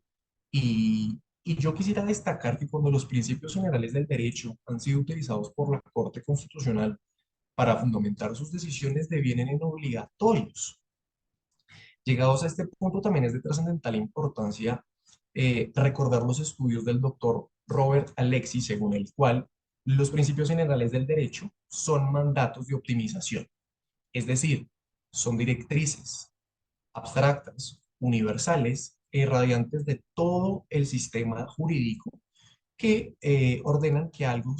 y yo quisiera destacar que cuando los principios generales del derecho han sido utilizados por la Corte Constitucional para fundamentar sus decisiones devienen en obligatorios. Llegados a este punto, también es de trascendental importancia recordar los estudios del doctor Robert Alexis, según el cual los principios generales del derecho son mandatos de optimización, es decir, son directrices abstractas, universales e irradiantes de todo el sistema jurídico que ordenan que algo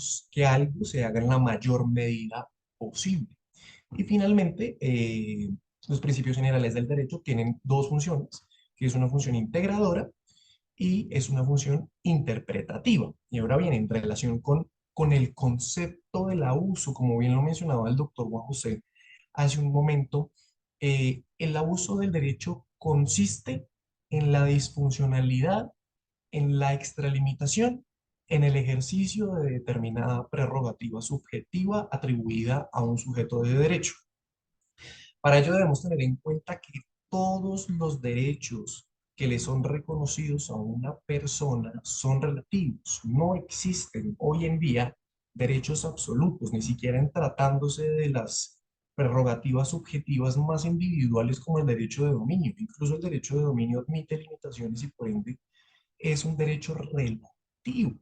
se haga en la mayor medida posible. Y finalmente, los principios generales del derecho tienen dos funciones, que es una función integradora y es una función interpretativa. Y ahora bien, en relación con el concepto del abuso, como bien lo mencionaba el doctor Juan José hace un momento, el abuso del derecho consiste en la disfuncionalidad, en la extralimitación, en el ejercicio de determinada prerrogativa subjetiva atribuida a un sujeto de derecho. Para ello debemos tener en cuenta que todos los derechos que le son reconocidos a una persona son relativos. No existen hoy en día derechos absolutos, ni siquiera en tratándose de las prerrogativas subjetivas más individuales como el derecho de dominio. Incluso el derecho de dominio admite limitaciones y por ende es un derecho relativo.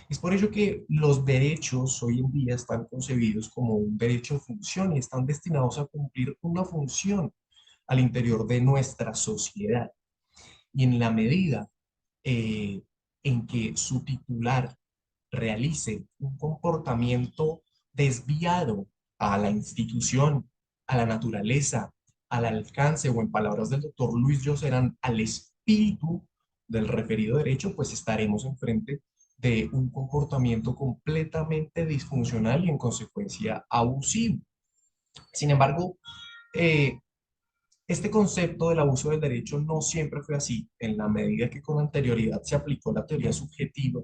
Es por ello que los derechos hoy en día están concebidos como un derecho función y están destinados a cumplir una función al interior de nuestra sociedad. Y en la medida eh, en que su titular realice un comportamiento desviado a la institución, a la naturaleza, al alcance o en palabras del doctor Luis Lloserán, al espíritu del referido derecho, pues estaremos enfrente de un comportamiento completamente disfuncional y en consecuencia abusivo. Sin embargo, eh, este concepto del abuso del derecho no siempre fue así, en la medida que con anterioridad se aplicó la teoría subjetiva,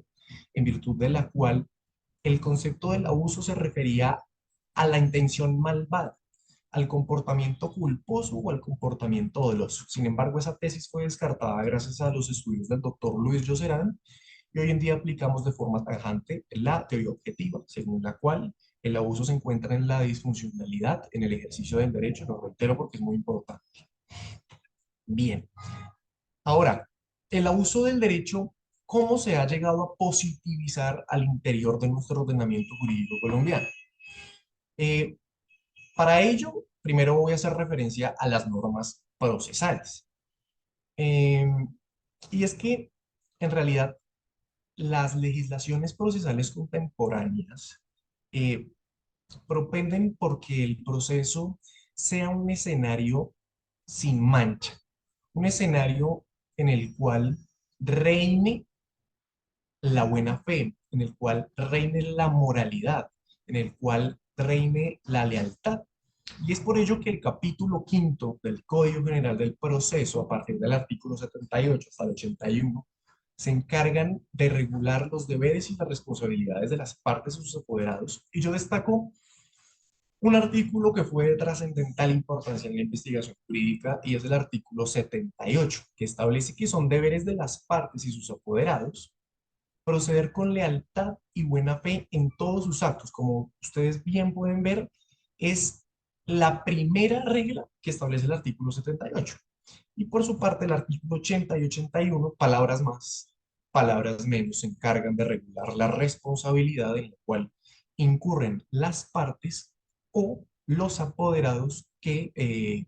en virtud de la cual el concepto del abuso se refería a la intención malvada, al comportamiento culposo o al comportamiento doloso. Sin embargo, esa tesis fue descartada gracias a los estudios del doctor Luis Lloserán y hoy en día aplicamos de forma tajante la teoría objetiva, según la cual el abuso se encuentra en la disfuncionalidad, en el ejercicio del derecho, lo reitero porque es muy importante. Bien, ahora, el abuso del derecho, ¿cómo se ha llegado a positivizar al interior de nuestro ordenamiento jurídico colombiano? Eh, para ello, primero voy a hacer referencia a las normas procesales. Eh, y es que, en realidad, las legislaciones procesales contemporáneas eh, propenden porque el proceso sea un escenario sin mancha, un escenario en el cual reine la buena fe, en el cual reine la moralidad, en el cual reine la lealtad. Y es por ello que el capítulo quinto del Código General del Proceso, a partir del artículo 78 hasta el 81, se encargan de regular los deberes y las responsabilidades de las partes y sus apoderados. Y yo destaco un artículo que fue de trascendental importancia en la investigación jurídica y es el artículo 78, que establece que son deberes de las partes y sus apoderados proceder con lealtad y buena fe en todos sus actos. Como ustedes bien pueden ver, es la primera regla que establece el artículo 78. Y por su parte, el artículo 80 y 81, palabras más, palabras menos, se encargan de regular la responsabilidad en la cual incurren las partes o los apoderados que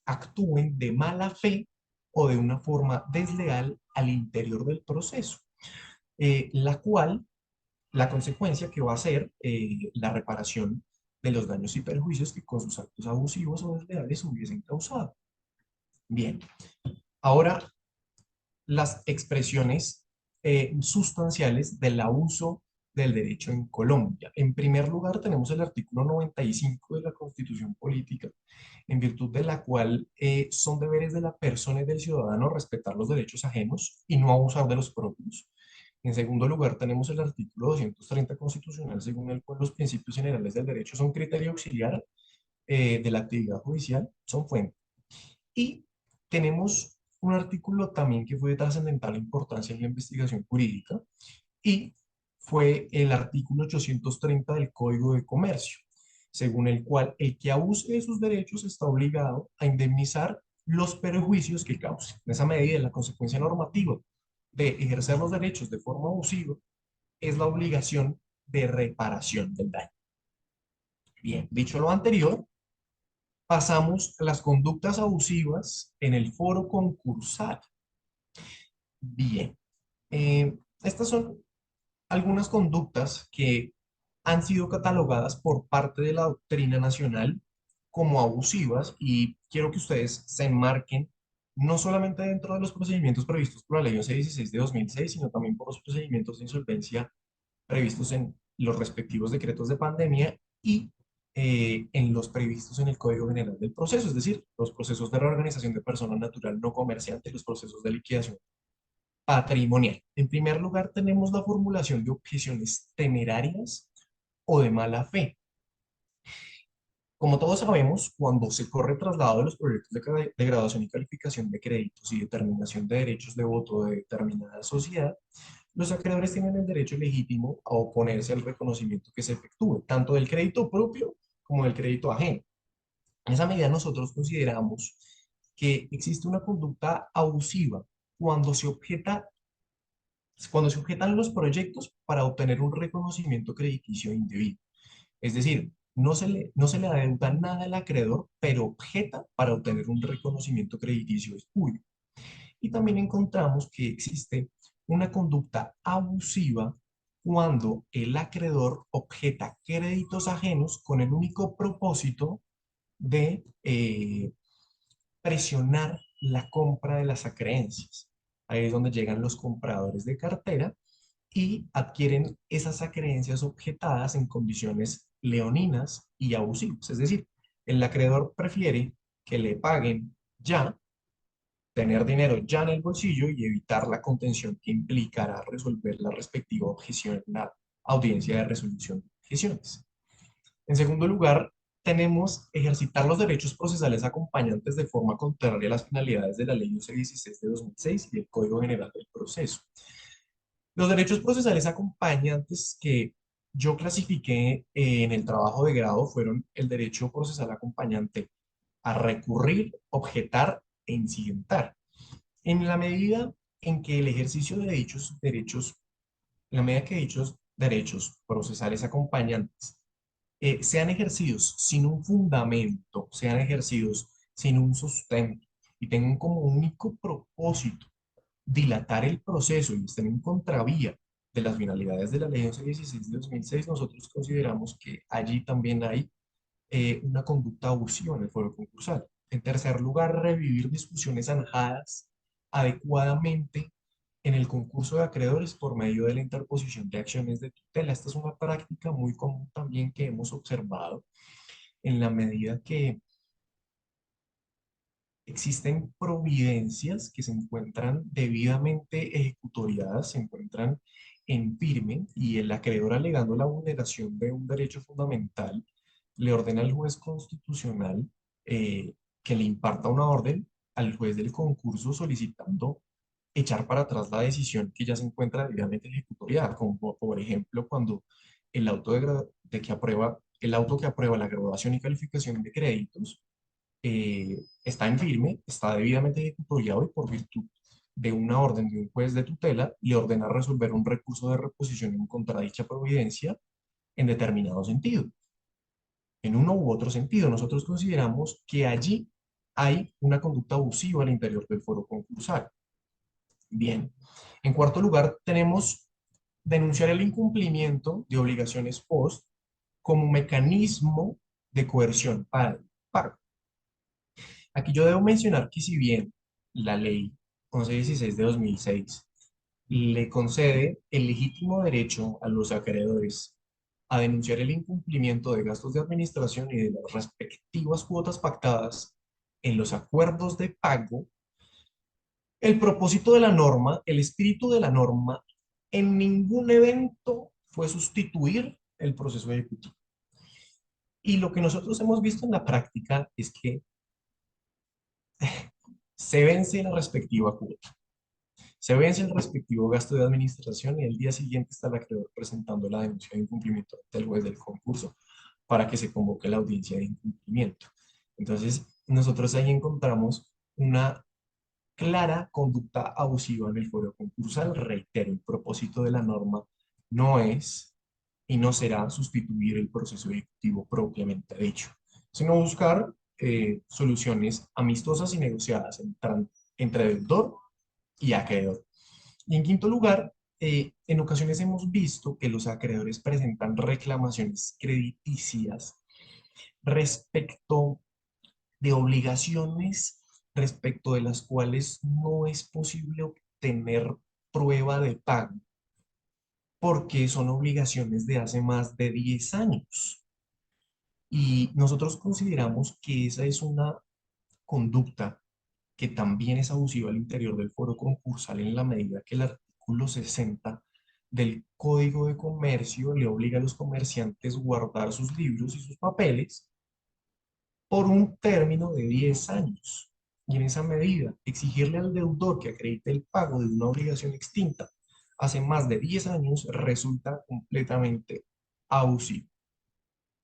actúen de mala fe o de una forma desleal al interior del proceso, la cual, la consecuencia que va a ser la reparación de los daños y perjuicios que con sus actos abusivos o desleales hubiesen causado. Bien, ahora las expresiones sustanciales del abuso del derecho en Colombia. En primer lugar, tenemos el artículo 95 de la Constitución Política, en virtud de la cual son deberes de la persona y del ciudadano respetar los derechos ajenos y no abusar de los propios. En segundo lugar, tenemos el artículo 230 constitucional, según el cual los principios generales del derecho son criterio auxiliar de la actividad judicial, son fuente. Y tenemos un artículo también que fue de trascendental importancia en la investigación jurídica y fue el artículo 830 del Código de Comercio, según el cual el que abuse de sus derechos está obligado a indemnizar los perjuicios que cause. En esa medida, la consecuencia normativa de ejercer los derechos de forma abusiva es la obligación de reparación del daño. Bien, dicho lo anterior, pasamos a las conductas abusivas en el foro concursal. Bien, estas son algunas conductas que han sido catalogadas por parte de la doctrina nacional como abusivas y quiero que ustedes se enmarquen no solamente dentro de los procedimientos previstos por la Ley 1116 de 2006, sino también por los procedimientos de insolvencia previstos en los respectivos decretos de pandemia y en los previstos en el Código General del Proceso, es decir, los procesos de reorganización de persona natural no comerciante y los procesos de liquidación patrimonial. En primer lugar, tenemos la formulación de objeciones temerarias o de mala fe. Como todos sabemos, cuando se corre traslado de los proyectos de graduación y calificación de créditos y determinación de derechos de voto de determinada sociedad, los acreedores tienen el derecho legítimo a oponerse al reconocimiento que se efectúe, tanto del crédito propio como del crédito ajeno. En esa medida nosotros consideramos que existe una conducta abusiva cuando se objetan los proyectos para obtener un reconocimiento crediticio indebido. Es decir, no se le adeuda nada al acreedor, pero objeta para obtener un reconocimiento crediticio espurio. Y también encontramos que existe una conducta abusiva cuando el acreedor objeta créditos ajenos con el único propósito de presionar la compra de las acreencias. Ahí es donde llegan los compradores de cartera y adquieren esas acreencias objetadas en condiciones leoninas y abusivas. Es decir, el acreedor prefiere que le paguen ya, tener dinero ya en el bolsillo y evitar la contención que implicará resolver la respectiva objeción en la audiencia de resolución de objeciones. En segundo lugar, tenemos ejercitar los derechos procesales acompañantes de forma contraria a las finalidades de la Ley 1116 de 2006 y el Código General del Proceso. Los derechos procesales acompañantes que yo clasifiqué en el trabajo de grado fueron el derecho procesal acompañante a recurrir, objetar e incidentar. En la medida en que el ejercicio de dichos derechos, en la medida que dichos derechos procesales acompañantes sean ejercidos sin un fundamento, sean ejercidos sin un sustento y tengan como único propósito dilatar el proceso y estén en contravía de las finalidades de la Ley 1116 de 2006, nosotros consideramos que allí también hay una conducta abusiva en el foro concursal. En tercer lugar, revivir discusiones zanjadas adecuadamente en el concurso de acreedores por medio de la interposición de acciones de tutela. Esta es una práctica muy común también que hemos observado en la medida que existen providencias que se encuentran debidamente ejecutoriadas, se encuentran en firme y el acreedor alegando la vulneración de un derecho fundamental le ordena al juez constitucional que le imparta una orden al juez del concurso solicitando echar para atrás la decisión que ya se encuentra debidamente ejecutoriada, como por ejemplo cuando el auto el auto que aprueba la graduación y calificación de créditos está en firme, está debidamente ejecutoriado y por virtud de una orden de un juez de tutela le ordena resolver un recurso de reposición en contra de dicha providencia en determinado sentido, en uno u otro sentido. Nosotros consideramos que allí hay una conducta abusiva al interior del foro concursal. Bien, en cuarto lugar tenemos denunciar el incumplimiento de obligaciones post como mecanismo de coerción para el pago. Aquí yo debo mencionar que si bien la ley 1116 de 2006 le concede el legítimo derecho a los acreedores a denunciar el incumplimiento de gastos de administración y de las respectivas cuotas pactadas en los acuerdos de pago, el propósito de la norma, el espíritu de la norma, en ningún evento fue sustituir el proceso ejecutivo. Y lo que nosotros hemos visto en la práctica es que se vence la respectiva cuota, se vence el respectivo gasto de administración y el día siguiente está el acreedor presentando la denuncia de incumplimiento del juez del concurso para que se convoque la audiencia de incumplimiento. Entonces, nosotros ahí encontramos una clara conducta abusiva en el foro concursal. Reitero, el propósito de la norma no es y no será sustituir el proceso ejecutivo propiamente dicho, sino buscar soluciones amistosas y negociadas entre deudor y acreedor. Y en quinto lugar, en ocasiones hemos visto que los acreedores presentan reclamaciones crediticias respecto de obligaciones respecto de las cuales no es posible obtener prueba de pago porque son obligaciones de hace más de 10 años. Y nosotros consideramos que esa es una conducta que también es abusiva al interior del foro concursal en la medida que el artículo 60 del Código de Comercio le obliga a los comerciantes a guardar sus libros y sus papeles por un término de 10 años. Y en esa medida, exigirle al deudor que acredite el pago de una obligación extinta hace más de 10 años resulta completamente abusivo.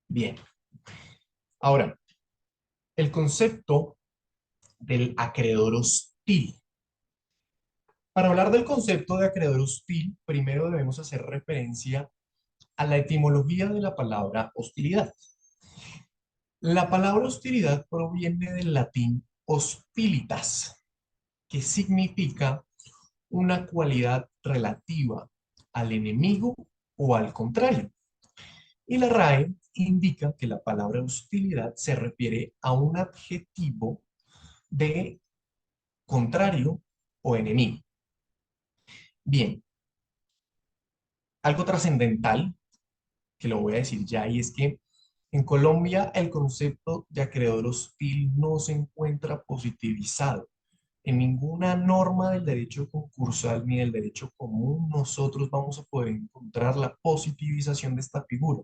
Bien. Ahora, el concepto del acreedor hostil. Para hablar del concepto de acreedor hostil, primero debemos hacer referencia a la etimología de la palabra hostilidad. La palabra hostilidad proviene del latín hostilitas, que significa una cualidad relativa al enemigo o al contrario. Y la RAE indica que la palabra hostilidad se refiere a un adjetivo de contrario o enemigo. Bien, algo trascendental, que lo voy a decir ya, y es que en Colombia el concepto de acreedor hostil no se encuentra positivizado. En ninguna norma del derecho concursal ni del derecho común nosotros vamos a poder encontrar la positivización de esta figura.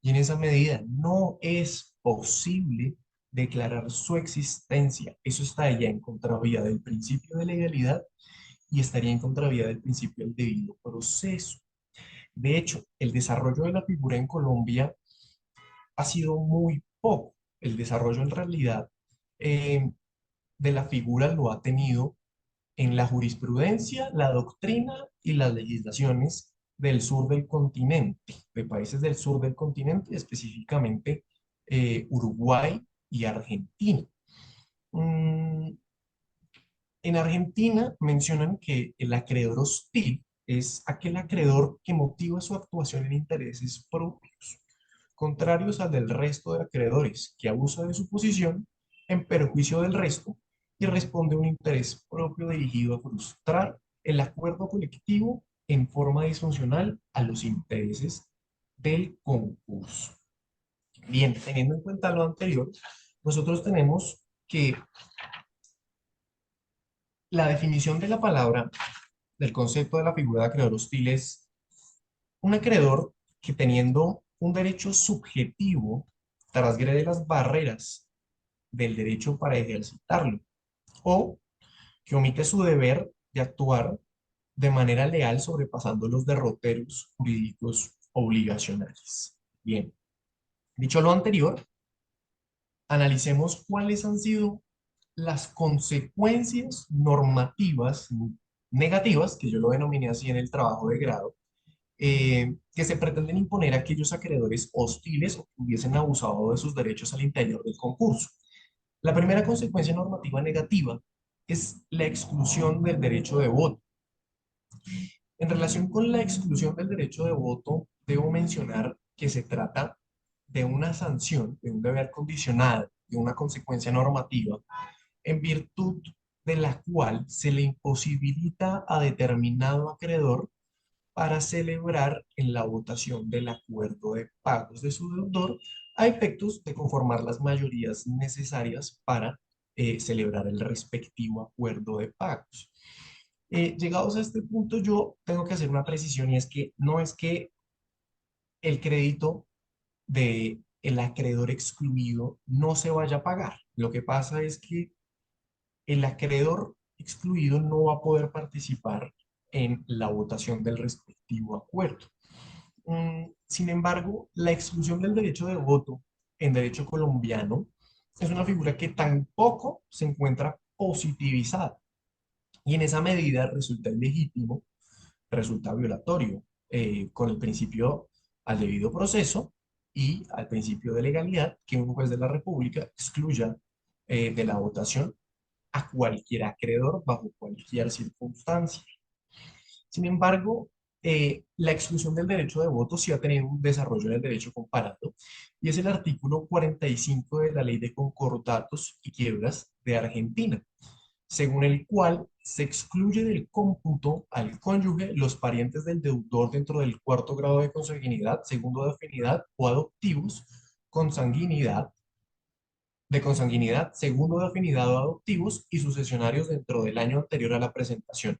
Y en esa medida no es posible declarar su existencia. Eso está ya en contravía del principio de legalidad y estaría en contravía del principio del debido proceso. De hecho, el desarrollo de la figura en Colombia ha sido muy poco. El desarrollo en realidad de la figura lo ha tenido en la jurisprudencia, la doctrina y las legislaciones del sur del continente, de países del sur del continente, específicamente Uruguay y Argentina. En Argentina mencionan que el acreedor hostil es aquel acreedor que motiva su actuación en intereses propios, contrarios al del resto de acreedores, que abusa de su posición en perjuicio del resto y responde a un interés propio dirigido a frustrar el acuerdo colectivo en forma disfuncional a los intereses del concurso. Bien, teniendo en cuenta lo anterior, nosotros tenemos que la definición de la palabra, del concepto de la figura de acreedor hostil es un acreedor que teniendo un derecho subjetivo transgrede las barreras del derecho para ejercitarlo o que omite su deber de actuar de manera leal sobrepasando los derroteros jurídicos obligacionales. Bien, dicho lo anterior, analicemos cuáles han sido las consecuencias normativas negativas, que yo lo denominé así en el trabajo de grado, que se pretenden imponer a aquellos acreedores hostiles o que hubiesen abusado de sus derechos al interior del concurso. La primera consecuencia normativa negativa es la exclusión del derecho de voto. En relación con la exclusión del derecho de voto, debo mencionar que se trata de una sanción, de un deber condicionado, de una consecuencia normativa, en virtud de la cual se le imposibilita a determinado acreedor para celebrar en la votación del acuerdo de pagos de su deudor a efectos de conformar las mayorías necesarias para celebrar el respectivo acuerdo de pagos. Llegados a este punto, yo tengo que hacer una precisión y es que no es que el crédito de el acreedor excluido no se vaya a pagar. Lo que pasa es que el acreedor excluido no va a poder participar en la votación del respectivo acuerdo. Sin embargo, la exclusión del derecho de voto en derecho colombiano es una figura que tampoco se encuentra positivizada y en esa medida resulta ilegítimo, resulta violatorio con el principio al debido proceso y al principio de legalidad que un juez de la República excluya de la votación a cualquier acreedor bajo cualquier circunstancia. Sin embargo, la exclusión del derecho de voto sí ha tenido un desarrollo en el derecho comparado y es el artículo 45 de la Ley de Concordatos y Quiebras de Argentina, según el cual se excluye del cómputo al cónyuge los parientes del deudor dentro del cuarto grado de consanguinidad, segundo de afinidad o adoptivos, consanguinidad, de consanguinidad, segundo de afinidad o adoptivos y sucesionarios dentro del año anterior a la presentación.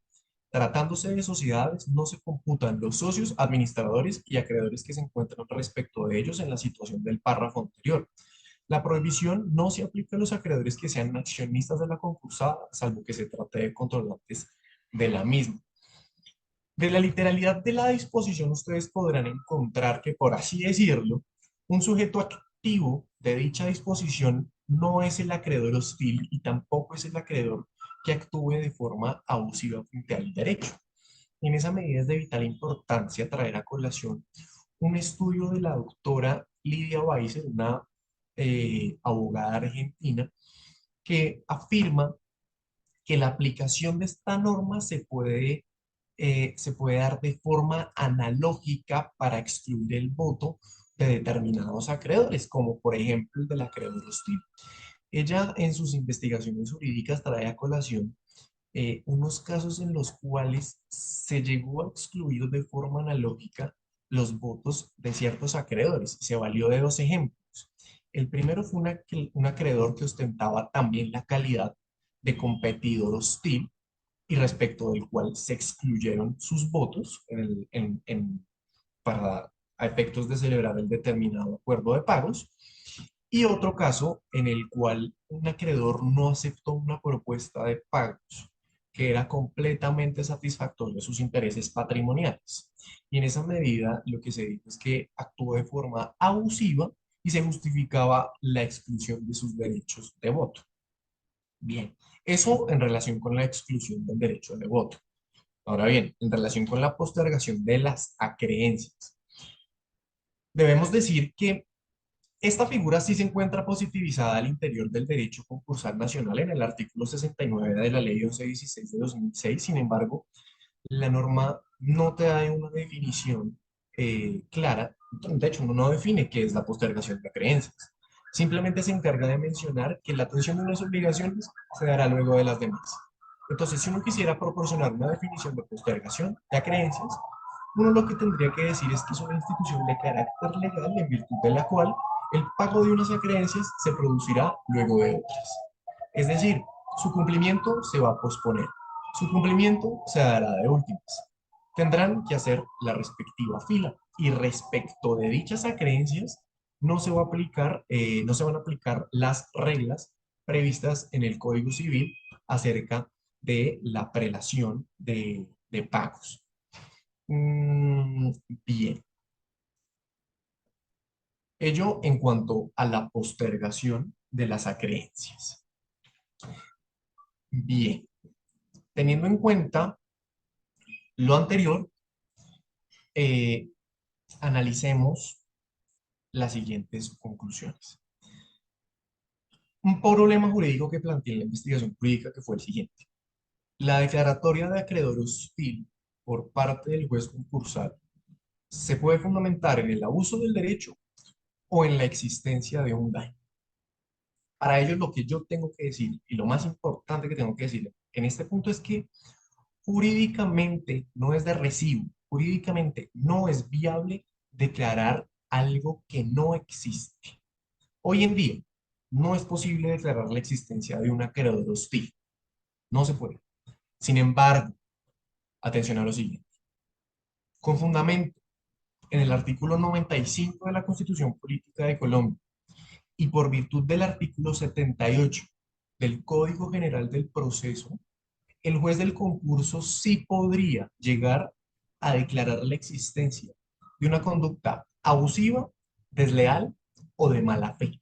Tratándose de sociedades, no se computan los socios, administradores y acreedores que se encuentran respecto de ellos en la situación del párrafo anterior. La prohibición no se aplica a los acreedores que sean accionistas de la concursada, salvo que se trate de controlantes de la misma. De la literalidad de la disposición, ustedes podrán encontrar que, por así decirlo, un sujeto activo de dicha disposición no es el acreedor hostil y tampoco es el acreedor que actúe de forma abusiva frente al derecho. En esa medida es de vital importancia traer a colación un estudio de la doctora Lidia Weiser, una abogada argentina, que afirma que la aplicación de esta norma se puede dar de forma analógica para excluir el voto de determinados acreedores, como por ejemplo el del acreedor hostil. Ella en sus investigaciones jurídicas trae a colación unos casos en los cuales se llegó a excluir de forma analógica los votos de ciertos acreedores. Se valió de dos ejemplos. El primero fue un acreedor que ostentaba también la calidad de competidor hostil y respecto del cual se excluyeron sus votos para a efectos de celebrar el determinado acuerdo de pagos. Y otro caso en el cual un acreedor no aceptó una propuesta de pagos que era completamente satisfactoria a sus intereses patrimoniales. Y en esa medida lo que se dijo es que actuó de forma abusiva y se justificaba la exclusión de sus derechos de voto. Bien, eso en relación con la exclusión del derecho de voto. Ahora bien, en relación con la postergación de las acreencias, debemos decir que esta figura sí se encuentra positivizada al interior del derecho concursal nacional en el artículo 69 de la Ley 1116 de 2006. Sin embargo, la norma no te da una definición clara. De hecho, no define qué es la postergación de creencias. Simplemente se encarga de mencionar que la atención de unas obligaciones se dará luego de las demás. Entonces, si uno quisiera proporcionar una definición de postergación de acreencias, uno lo que tendría que decir es que es una institución de carácter legal en virtud de la cual el pago de unas acreencias se producirá luego de otras. Es decir, su cumplimiento se va a posponer. Su cumplimiento se dará de últimas. Tendrán que hacer la respectiva fila. Y respecto de dichas acreencias, no se van a aplicar las reglas previstas en el Código Civil acerca de la prelación de pagos. Bien. Ello en cuanto a la postergación de las acreencias. Bien. Teniendo en cuenta lo anterior, eh, analicemos las siguientes conclusiones. Un problema jurídico que planteé en la investigación jurídica que fue el siguiente. La declaratoria de acreedor hostil por parte del juez concursal se puede fundamentar en el abuso del derecho o en la existencia de un daño. Para ello, lo que yo tengo que decir, y lo más importante que tengo que decir en este punto es que jurídicamente no es de recibo, jurídicamente no es viable declarar algo que no existe. Hoy en día, no es posible declarar la existencia de un acreedor hostil. No se puede. Sin embargo, atención a lo siguiente. Con fundamento en el artículo 95 de la Constitución Política de Colombia y por virtud del artículo 78 del Código General del Proceso, el juez del concurso sí podría llegar a declarar la existencia de una conducta abusiva, desleal o de mala fe.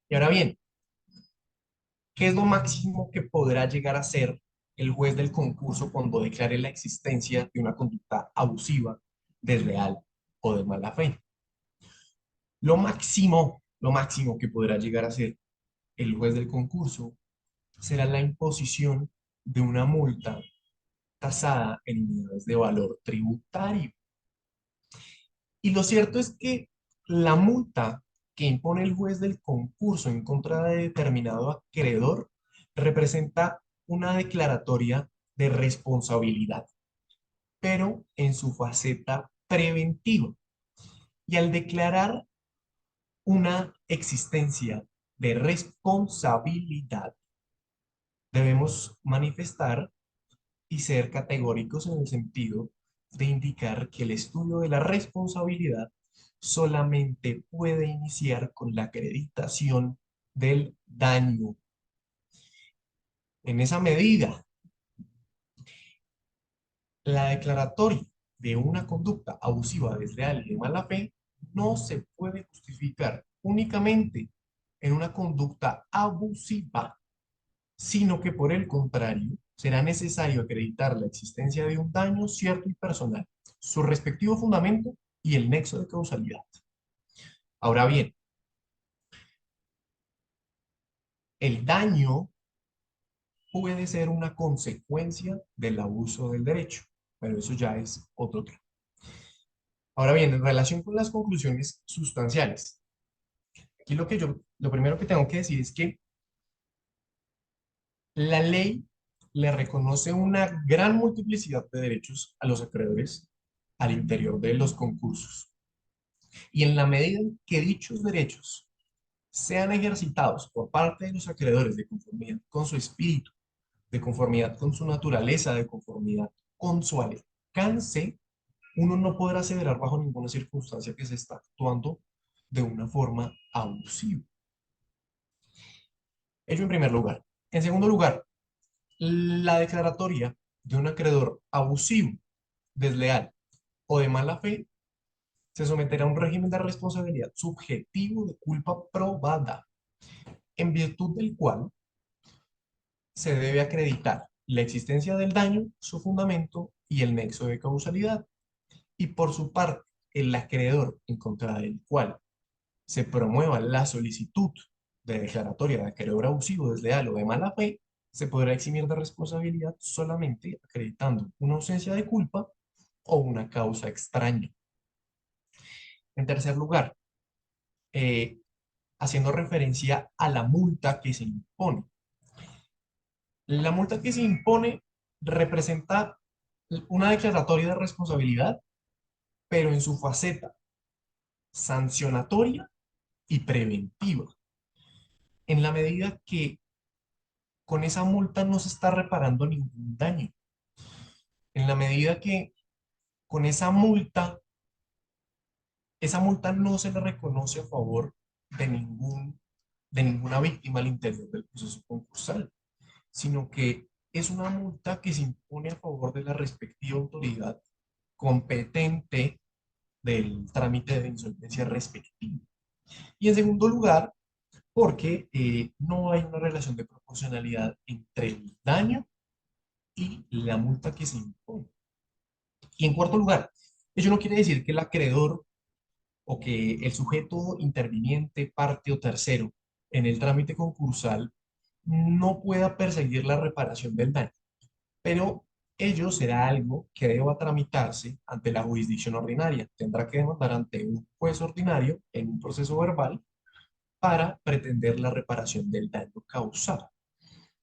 Y ahora bien, ¿qué es lo máximo que podrá llegar a hacer el juez del concurso cuando declare la existencia de una conducta abusiva, desleal o de mala fe? Lo máximo que podrá llegar a hacer el juez del concurso será la imposición de una multa tasada en unidades de valor tributario. Y lo cierto es que la multa que impone el juez del concurso en contra de determinado acreedor representa una declaratoria de responsabilidad, pero en su faceta preventiva. Y al declarar una existencia de responsabilidad, debemos manifestar y ser categóricos en el sentido de indicar que el estudio de la responsabilidad solamente puede iniciar con la acreditación del daño. En esa medida, la declaratoria de una conducta abusiva, desleal y de mala fe no se puede justificar únicamente en una conducta abusiva, sino que por el contrario, será necesario acreditar la existencia de un daño cierto y personal, su respectivo fundamento y el nexo de causalidad. Ahora bien, el daño puede ser una consecuencia del abuso del derecho, pero eso ya es otro tema. Ahora bien, en relación con las conclusiones sustanciales, aquí lo primero que tengo que decir es que la ley le reconoce una gran multiplicidad de derechos a los acreedores al interior de los concursos. Y en la medida en que dichos derechos sean ejercitados por parte de los acreedores de conformidad con su espíritu, de conformidad con su naturaleza, de conformidad con su alcance, uno no podrá aseverar bajo ninguna circunstancia que se está actuando de una forma abusiva. Ello en primer lugar. En segundo lugar, la declaratoria de un acreedor abusivo, desleal o de mala fe se someterá a un régimen de responsabilidad subjetivo de culpa probada, en virtud del cual se debe acreditar la existencia del daño, su fundamento y el nexo de causalidad. Y por su parte, el acreedor en contra del cual se promueva la solicitud de declaratoria de acreedor abusivo, desleal o de mala fe, se podrá eximir de responsabilidad solamente acreditando una ausencia de culpa o una causa extraña. En tercer lugar, haciendo referencia a la multa que se impone. La multa que se impone representa una declaratoria de responsabilidad, pero en su faceta sancionatoria y preventiva, en la medida que con esa multa no se está reparando ningún daño, en la medida que con esa multa no se le reconoce a favor de de ninguna víctima al interior del proceso concursal, sino que es una multa que se impone a favor de la respectiva autoridad competente del trámite de insolvencia respectivo. Y en segundo lugar, porque no hay una relación de proporcionalidad entre el daño y la multa que se impone. Y en cuarto lugar, ello no quiere decir que el acreedor o que el sujeto interviniente, parte o tercero en el trámite concursal no pueda perseguir la reparación del daño, pero ello será algo que deba tramitarse ante la jurisdicción ordinaria. Tendrá que demandar ante un juez ordinario en un proceso verbal para pretender la reparación del daño causado.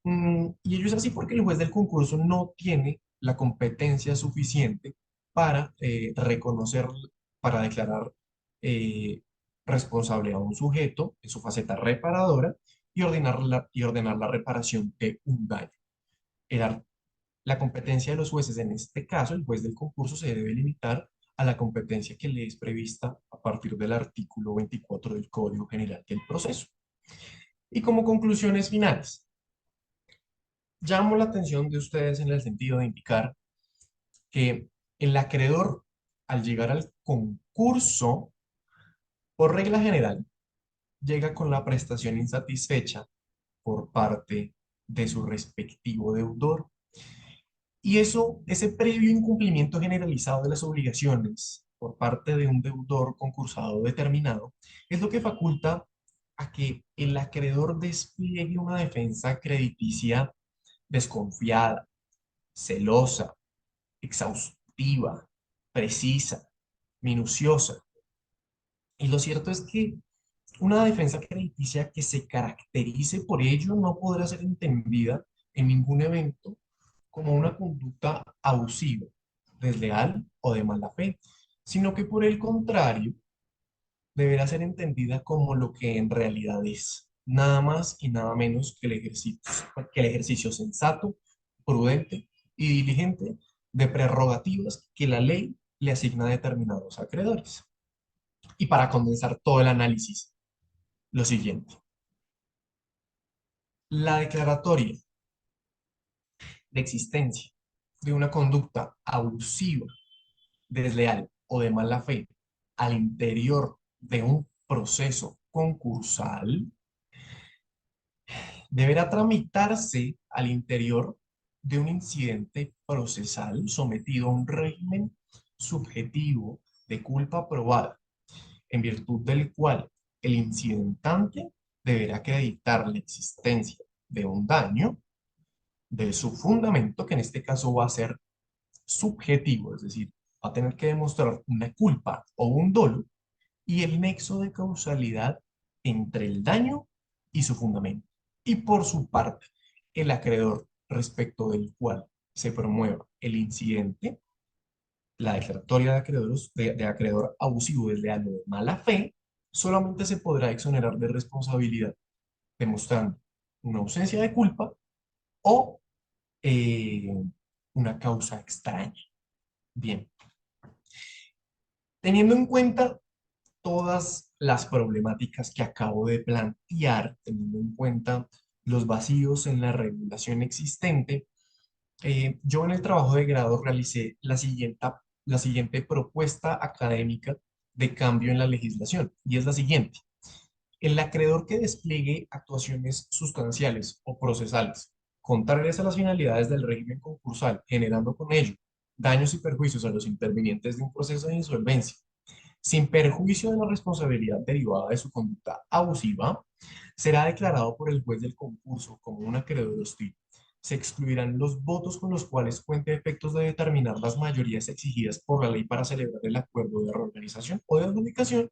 Y ello es así porque el juez del concurso no tiene la competencia suficiente para reconocer, para declarar eh, responsable a un sujeto en su faceta reparadora y ordenar la reparación de un daño. La competencia de los jueces, en este caso, el juez del concurso se debe limitar a la competencia que le es prevista a partir del artículo 24 del Código General del Proceso. Y como conclusiones finales, llamo la atención de ustedes en el sentido de indicar que el acreedor, al llegar al concurso, por regla general, llega con la prestación insatisfecha por parte de su respectivo deudor. Y eso, ese previo incumplimiento generalizado de las obligaciones por parte de un deudor concursado determinado, es lo que faculta a que el acreedor despliegue una defensa crediticia desconfiada, celosa, exhaustiva, precisa, minuciosa. Y lo cierto es que una defensa crediticia que se caracterice por ello no podrá ser entendida en ningún evento como una conducta abusiva, desleal o de mala fe, sino que por el contrario deberá ser entendida como lo que en realidad es, nada más y nada menos que el ejercicio sensato, prudente y diligente de prerrogativas que la ley le asigna a determinados acreedores. Y para condensar todo el análisis, lo siguiente. La declaratoria de existencia de una conducta abusiva, desleal o de mala fe al interior de un proceso concursal deberá tramitarse al interior de un incidente procesal sometido a un régimen subjetivo de culpa probada, en virtud del cual el incidentante deberá acreditar la existencia de un daño, de su fundamento, que en este caso va a ser subjetivo, es decir, va a tener que demostrar una culpa o un dolo, y el nexo de causalidad entre el daño y su fundamento. Y por su parte, el acreedor respecto del cual se promueva el incidente, la declaratoria de acreedor abusivo, desleal o de mala fe, solamente se podrá exonerar de responsabilidad demostrando una ausencia de culpa o eh, una causa extraña. Bien, teniendo en cuenta todas las problemáticas que acabo de plantear, teniendo en cuenta los vacíos en la regulación existente, yo en el trabajo de grado realicé la siguiente propuesta académica de cambio en la legislación, y es la siguiente. El acreedor que despliegue actuaciones sustanciales o procesales contrarias a las finalidades del régimen concursal, generando con ello daños y perjuicios a los intervinientes de un proceso de insolvencia, sin perjuicio de la responsabilidad derivada de su conducta abusiva, será declarado por el juez del concurso como un acreedor hostil. Se excluirán los votos con los cuales cuente efectos de determinar las mayorías exigidas por la ley para celebrar el acuerdo de reorganización o de adjudicación.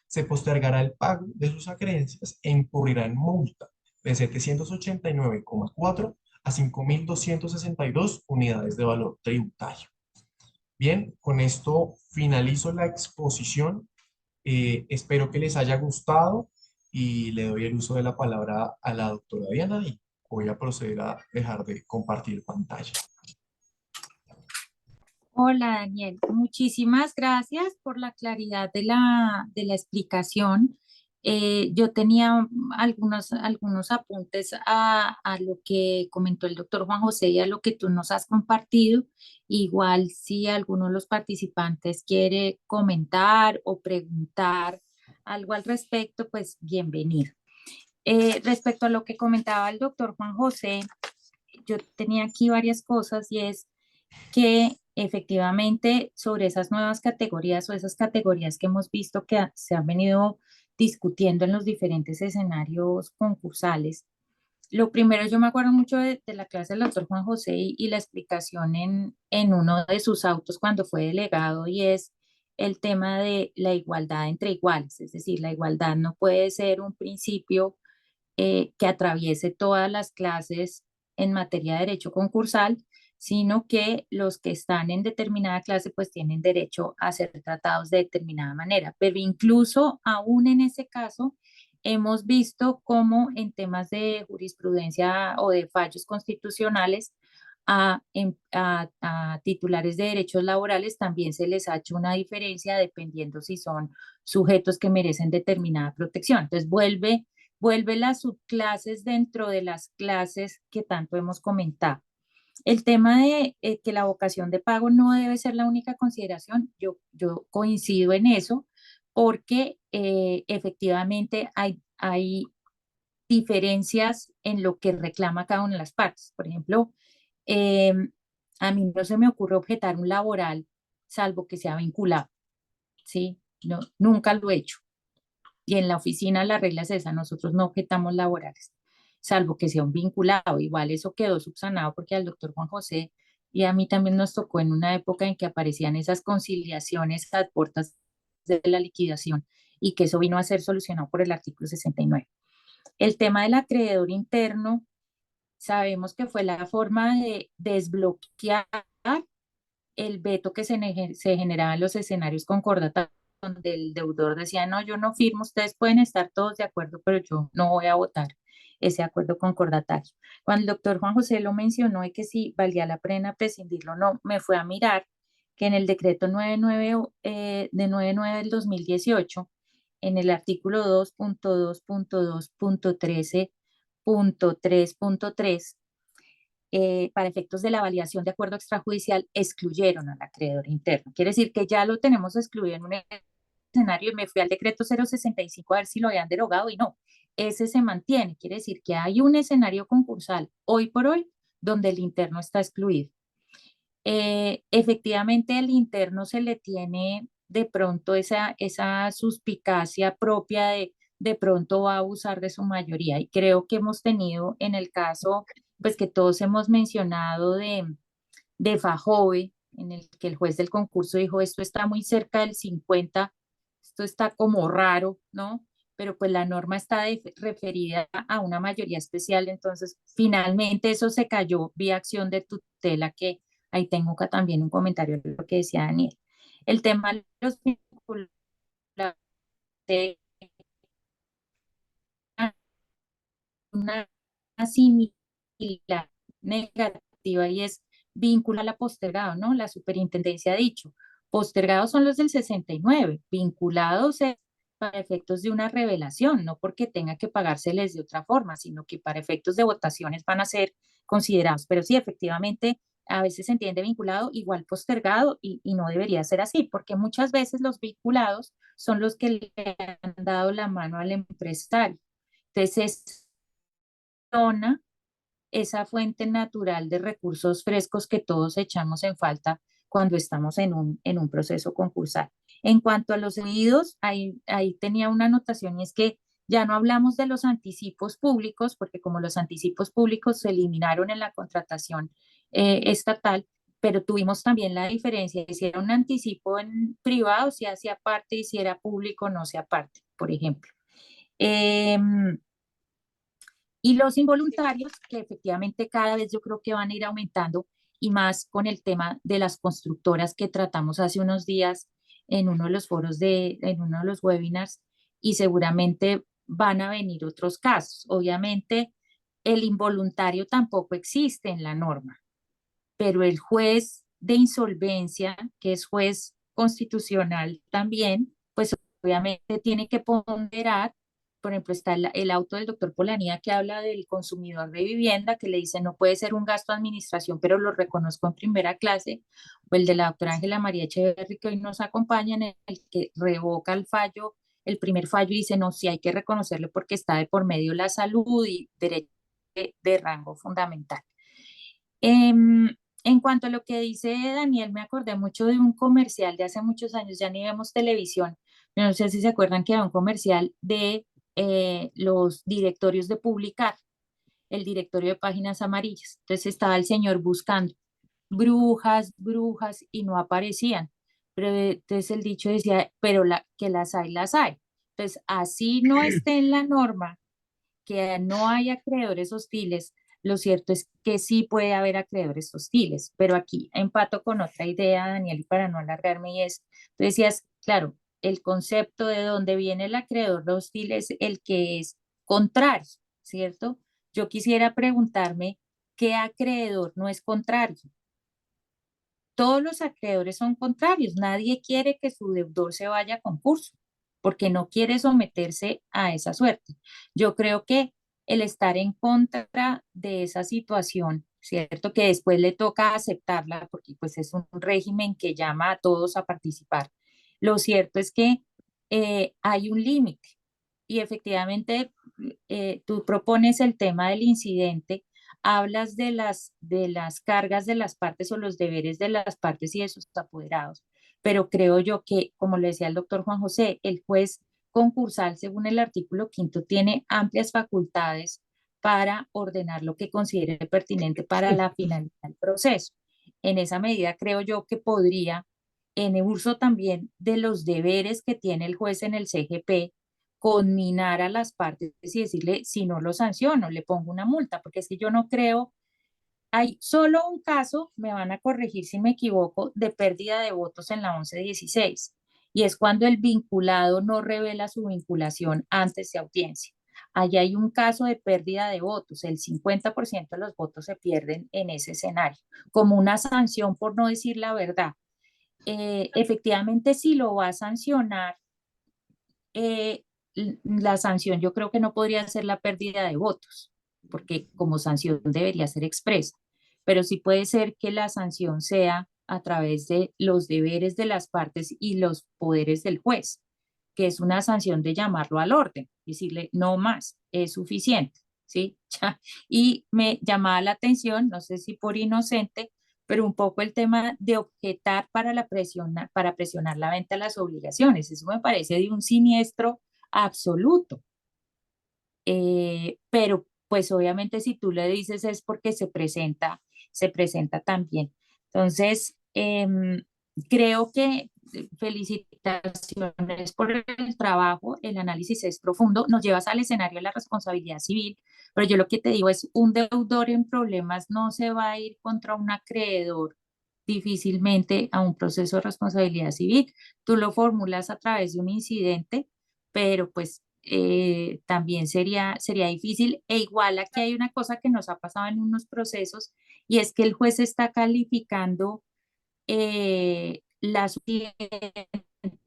Se postergará el pago de sus acreencias e incurrirá en multa de 789,4 a 5.262 unidades de valor tributario. Bien, con esto finalizo la exposición. Espero que les haya gustado y le doy el uso de la palabra a la doctora Diana y voy a proceder a dejar de compartir pantalla. Hola Daniel, muchísimas gracias por la claridad de la explicación. Yo tenía algunos apuntes a lo que comentó el doctor Juan José y a lo que tú nos has compartido. Igual si alguno de los participantes quiere comentar o preguntar algo al respecto, pues bienvenido. Respecto a lo que comentaba el doctor Juan José, yo tenía aquí varias cosas y es que efectivamente sobre esas nuevas categorías o esas categorías que hemos visto que se han venido discutiendo en los diferentes escenarios concursales. Lo primero, yo me acuerdo mucho de la clase del doctor Juan José y la explicación en uno de sus autos cuando fue delegado y es el tema de la igualdad entre iguales, es decir, la igualdad no puede ser un principio que atraviese todas las clases en materia de derecho concursal, sino que los que están en determinada clase pues tienen derecho a ser tratados de determinada manera. Pero incluso aún en ese caso, hemos visto cómo en temas de jurisprudencia o de fallos constitucionales, a titulares de derechos laborales también se les ha hecho una diferencia dependiendo si son sujetos que merecen determinada protección. Entonces vuelve las subclases dentro de las clases que tanto hemos comentado. El tema de que la vocación de pago no debe ser la única consideración, yo coincido en eso, porque efectivamente hay diferencias en lo que reclama cada una de las partes. Por ejemplo, eh, a mí no se me ocurre objetar un laboral salvo que sea vinculado, ¿sí? No, nunca lo he hecho. Y en la oficina la regla es esa, nosotros no objetamos laborales, salvo que sea un vinculado. Igual eso quedó subsanado porque al doctor Juan José y a mí también nos tocó en una época en que aparecían esas conciliaciones a puertas de la liquidación y que eso vino a ser solucionado por el artículo 69. El tema del acreedor interno, sabemos que fue la forma de desbloquear el veto que se generaba en los escenarios concordatorios, donde el deudor decía, no, yo no firmo, ustedes pueden estar todos de acuerdo, pero yo no voy a votar ese acuerdo concordatario. Cuando el doctor Juan José lo mencionó y que si valía la pena prescindirlo, no, me fue a mirar que en el decreto 99, de 99 del 2018, en el artículo 2.2.2.13.3.3, para efectos de la validación de acuerdo extrajudicial, excluyeron al acreedor interno. Quiere decir que ya lo tenemos excluido en un escenario y me fui al decreto 065 a ver si lo habían derogado y no, ese se mantiene. Quiere decir que hay un escenario concursal hoy por hoy donde el interno está excluido. Efectivamente, el interno se le tiene de pronto esa suspicacia propia de pronto va a abusar de su mayoría. Y creo que hemos tenido en el caso, pues que todos hemos mencionado de Fajove, en el que el juez del concurso dijo, esto está muy cerca del 50, esto está como raro, ¿no? Pero pues la norma está referida a una mayoría especial, entonces finalmente eso se cayó vía acción de tutela, que ahí tengo acá también un comentario de lo que decía Daniel. El tema de los vinculados de una similar negativa y es vincular a la postergado, ¿no? La superintendencia ha dicho, postergados son los del 69, vinculados es para efectos de una revelación, no porque tenga que pagárseles de otra forma, sino que para efectos de votaciones van a ser considerados. Pero sí, efectivamente, a veces se entiende vinculado igual postergado y no debería ser así, porque muchas veces los vinculados son los que le han dado la mano al empresario. Entonces, zona, esa fuente natural de recursos frescos que todos echamos en falta cuando estamos en un proceso concursal. En cuanto a los cedidos, ahí tenía una anotación y es que ya no hablamos de los anticipos públicos, porque como los anticipos públicos se eliminaron en la contratación estatal, pero tuvimos también la diferencia de si era un anticipo en privado, si hacía parte y si era público, no hacía parte, por ejemplo. Y los involuntarios, que efectivamente cada vez yo creo que van a ir aumentando, y más con el tema de las constructoras que tratamos hace unos días en uno de los foros en uno de los webinars, y seguramente van a venir otros casos. Obviamente, el involuntario tampoco existe en la norma, pero el juez de insolvencia, que es juez constitucional también, pues obviamente tiene que ponderar. Por ejemplo, está el auto del doctor Polanía que habla del consumidor de vivienda, que le dice no puede ser un gasto de administración, pero lo reconozco en primera clase, o el de la doctora Ángela María Echeverry, que hoy nos acompaña, en el que revoca el fallo, el primer fallo, y dice no, sí hay que reconocerlo porque está de por medio la salud y derecho de rango fundamental. En cuanto a lo que dice Daniel, me acordé mucho de un comercial de hace muchos años, ya ni vemos televisión, pero no sé si se acuerdan que era un comercial de los directorios de Publicar, el directorio de páginas amarillas. Entonces estaba el señor buscando brujas, brujas, y no aparecían. Pero entonces el dicho decía, pero que las hay, las hay. Entonces, así no esté en la norma que no hay acreedores hostiles, lo cierto es que sí puede haber acreedores hostiles, pero aquí empato con otra idea, Daniel, y para no alargarme, y es, tú decías, claro, el concepto de dónde viene el acreedor hostil es el que es contrario, ¿cierto? Yo quisiera preguntarme, ¿qué acreedor no es contrario? Todos los acreedores son contrarios. Nadie quiere que su deudor se vaya a concurso porque no quiere someterse a esa suerte. Yo creo que el estar en contra de esa situación, ¿cierto? Que después le toca aceptarla porque pues es un régimen que llama a todos a participar. Lo cierto es que hay un límite y efectivamente tú propones el tema del incidente, hablas de las cargas de las partes o los deberes de las partes y de sus apoderados, pero creo yo que, como le decía el doctor Juan José, el juez concursal, según el artículo quinto, tiene amplias facultades para ordenar lo que considere pertinente para la finalidad del proceso. En esa medida, creo yo que podría, en uso también de los deberes que tiene el juez en el CGP, conminar a las partes y decirle, si no lo sanciono, le pongo una multa, porque es que yo no creo, hay solo un caso, me van a corregir si me equivoco, de pérdida de votos en la 1116, y es cuando el vinculado no revela su vinculación antes de audiencia. Allí hay un caso de pérdida de votos, el 50% de los votos se pierden en ese escenario, como una sanción por no decir la verdad. Efectivamente, si lo va a sancionar, eh, la sanción yo creo que no podría ser la pérdida de votos, porque como sanción debería ser expresa, pero sí puede ser que la sanción sea a través de los deberes de las partes y los poderes del juez, que es una sanción de llamarlo al orden, decirle no más, es suficiente, ¿sí? Y me llamaba la atención, no sé si por inocente, pero un poco el tema de objetar para para presionar la venta de las obligaciones. Eso me parece de un siniestro absoluto. Pero pues obviamente si tú le dices es porque se presenta también. Entonces, creo que felicitaciones por el trabajo, el análisis es profundo, nos llevas al escenario de la responsabilidad civil, pero yo lo que te digo es, un deudor en problemas no se va a ir contra un acreedor difícilmente a un proceso de responsabilidad civil. Tú lo formulas a través de un incidente, pero pues también sería difícil. E igual aquí hay una cosa que nos ha pasado en unos procesos, y es que el juez está calificando la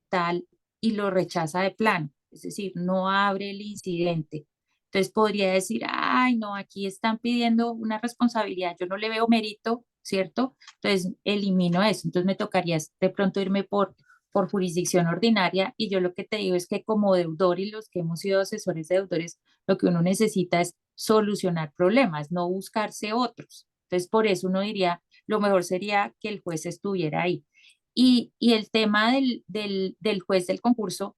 tal y lo rechaza de plano, es decir, no abre el incidente. Entonces podría decir, ay, no, aquí están pidiendo una responsabilidad, yo no le veo mérito, ¿cierto? Entonces elimino eso. Entonces me tocaría de pronto irme por jurisdicción ordinaria, y yo lo que te digo es que como deudor y los que hemos sido asesores de deudores, lo que uno necesita es solucionar problemas, no buscarse otros. Entonces por eso uno diría, lo mejor sería que el juez estuviera ahí. Y el tema del juez del concurso,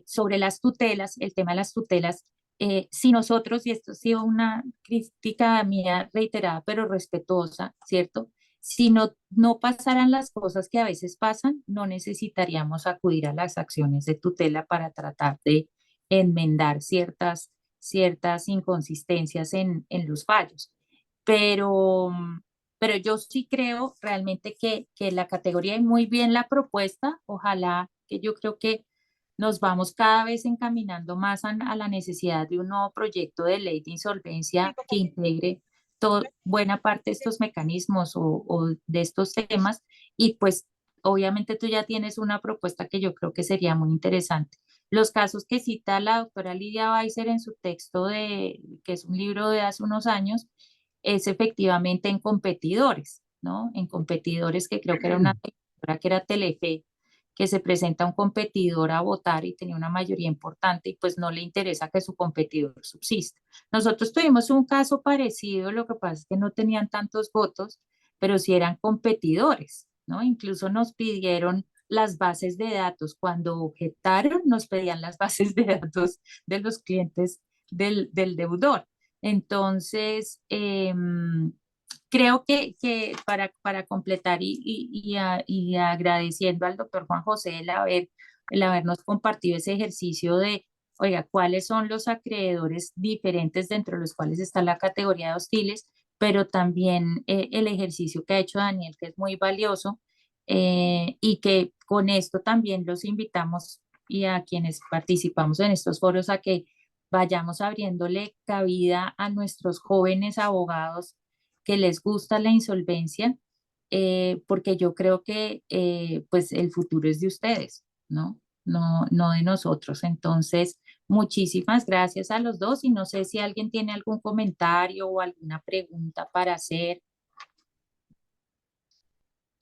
sobre las tutelas, el tema de las tutelas, si nosotros, y esto ha sido una crítica mía reiterada pero respetuosa, ¿cierto? Si no pasaran las cosas que a veces pasan, no necesitaríamos acudir a las acciones de tutela para tratar de enmendar ciertas inconsistencias en los fallos. Pero, pero yo sí creo realmente que la categoría y muy bien la propuesta, ojalá que yo creo que nos vamos cada vez encaminando más a la necesidad de un nuevo proyecto de ley de insolvencia que integre buena parte de estos mecanismos o de estos temas y pues obviamente tú ya tienes una propuesta que yo creo que sería muy interesante. Los casos que cita la doctora Lidia Weiser en su texto que es un libro de hace unos años, es efectivamente en competidores, ¿no? En competidores que creo que era una doctora que era Telefe, que se presenta un competidor a votar y tenía una mayoría importante y pues no le interesa que su competidor subsista. Nosotros tuvimos un caso parecido, lo que pasa es que no tenían tantos votos, pero sí eran competidores, ¿no? Incluso nos pidieron las bases de datos. Cuando objetaron, nos pedían las bases de datos de los clientes del deudor. Entonces, creo que para completar y agradeciendo al doctor Juan José el habernos compartido ese ejercicio de, oiga, cuáles son los acreedores diferentes dentro de los cuales está la categoría de hostiles, pero también el ejercicio que ha hecho Daniel, que es muy valioso, y que con esto también los invitamos y a quienes participamos en estos foros a que vayamos abriéndole cabida a nuestros jóvenes abogados que les gusta la insolvencia, porque yo creo que pues el futuro es de ustedes, ¿no? No de nosotros. Entonces, muchísimas gracias a los dos y no sé si alguien tiene algún comentario o alguna pregunta para hacer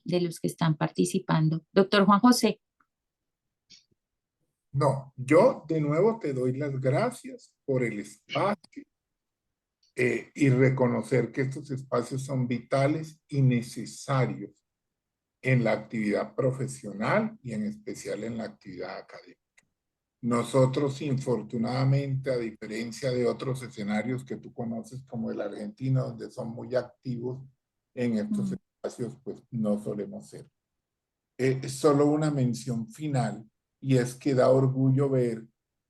de los que están participando. Doctor Juan José. No, yo de nuevo te doy las gracias por el espacio y reconocer que estos espacios son vitales y necesarios en la actividad profesional y en especial en la actividad académica. Nosotros, infortunadamente, a diferencia de otros escenarios que tú conoces como el argentino, donde son muy activos en estos espacios, pues no solemos ser. Solo una mención final, y es que da orgullo ver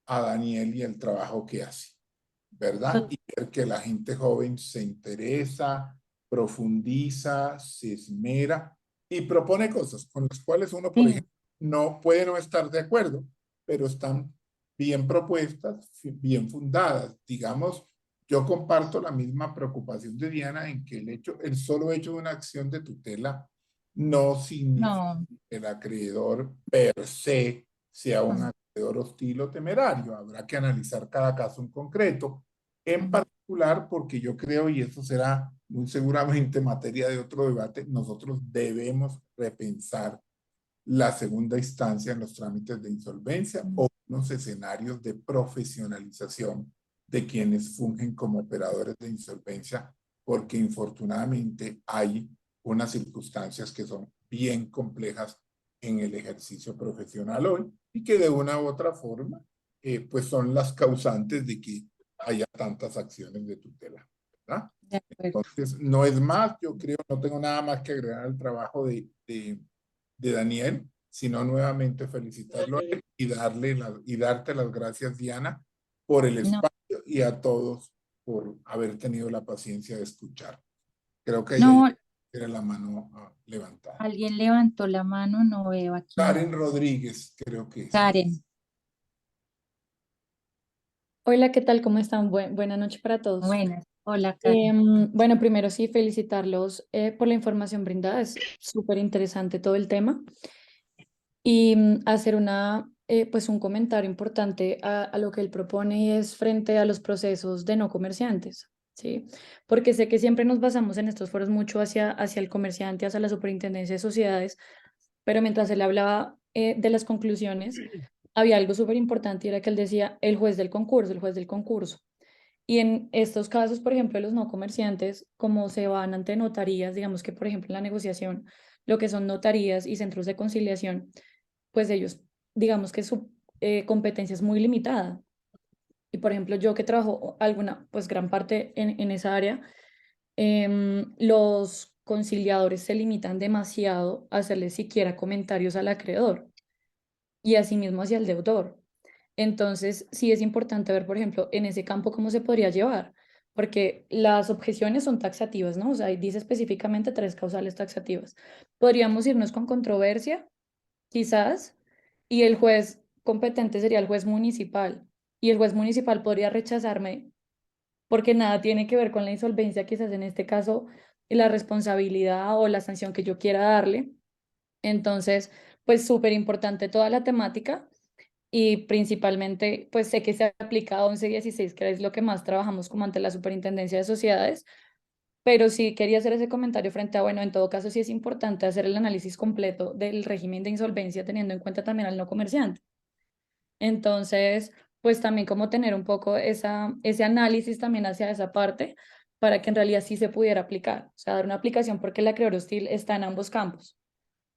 a Daniel y el trabajo que hace, ¿verdad? Y ver que la gente joven se interesa, profundiza, se esmera y propone cosas con las cuales uno, por Sí, ejemplo, no puede no estar de acuerdo, pero están bien propuestas, bien fundadas. Digamos, yo comparto la misma preocupación de Diana en que el solo hecho de una acción de tutela no significa no. que el acreedor per se sea un Mm, acreedor hostil o temerario. Habrá que analizar cada caso en concreto, en mm, particular porque yo creo, y eso será muy seguramente materia de otro debate, nosotros debemos repensar la segunda instancia en los trámites de insolvencia mm. o unos escenarios de profesionalización de quienes fungen como operadores de insolvencia, porque infortunadamente hay unas circunstancias que son bien complejas en el ejercicio profesional hoy y que de una u otra forma pues son las causantes de que haya tantas acciones de tutela, ¿verdad? De acuerdo. Entonces, no es más, yo creo, no tengo nada más que agregar al trabajo de Daniel, sino nuevamente felicitarlo a él y darte las gracias, Diana, por el No, espacio y a todos por haber tenido la paciencia de escuchar. Creo que ella no, tiene la mano levantada. alguien levantó la mano, no veo aquí. Karen Rodríguez, creo que es. Karen, Hola, ¿qué tal? ¿Cómo están? Buena noche para todos. buenas. Hola, Karen. Bueno, primero sí, felicitarlos por la información brindada. Es súper interesante todo el tema. Y hacer pues un comentario importante a lo que él propone y es frente a los procesos de no comerciantes, ¿sí? Porque sé que siempre nos basamos en estos foros mucho hacia el comerciante, hacia la superintendencia de sociedades, pero mientras él hablaba de las conclusiones, había algo súper importante y era que él decía el juez del concurso, el juez del concurso. Y en estos casos, por ejemplo, de los no comerciantes, como se van ante notarías, digamos que, por ejemplo, en la negociación, lo que son notarías y centros de conciliación, pues ellos, digamos que su competencia es muy limitada. Y, por ejemplo, yo que trabajo pues gran parte en esa área, los conciliadores se limitan demasiado a hacerle siquiera comentarios al acreedor y asimismo hacia el deudor. Entonces, sí es importante ver, por ejemplo, en ese campo cómo se podría llevar, porque las objeciones son taxativas, ¿no? O sea, dice específicamente 3 causales taxativas. Podríamos irnos con controversia, quizás, y el juez competente sería el juez municipal, y el juez municipal podría rechazarme porque nada tiene que ver con la insolvencia, quizás en este caso, la responsabilidad o la sanción que yo quiera darle. Entonces, pues súper importante toda la temática y principalmente, pues sé que se aplica a 1116, que es lo que más trabajamos como ante la Superintendencia de Sociedades, pero sí quería hacer ese comentario frente a, bueno, en todo caso sí es importante hacer el análisis completo del régimen de insolvencia teniendo en cuenta también al no comerciante. Entonces, pues también como tener un poco ese análisis también hacia esa parte para que en realidad sí se pudiera aplicar, o sea, dar una aplicación porque el acreedor hostil está en ambos campos.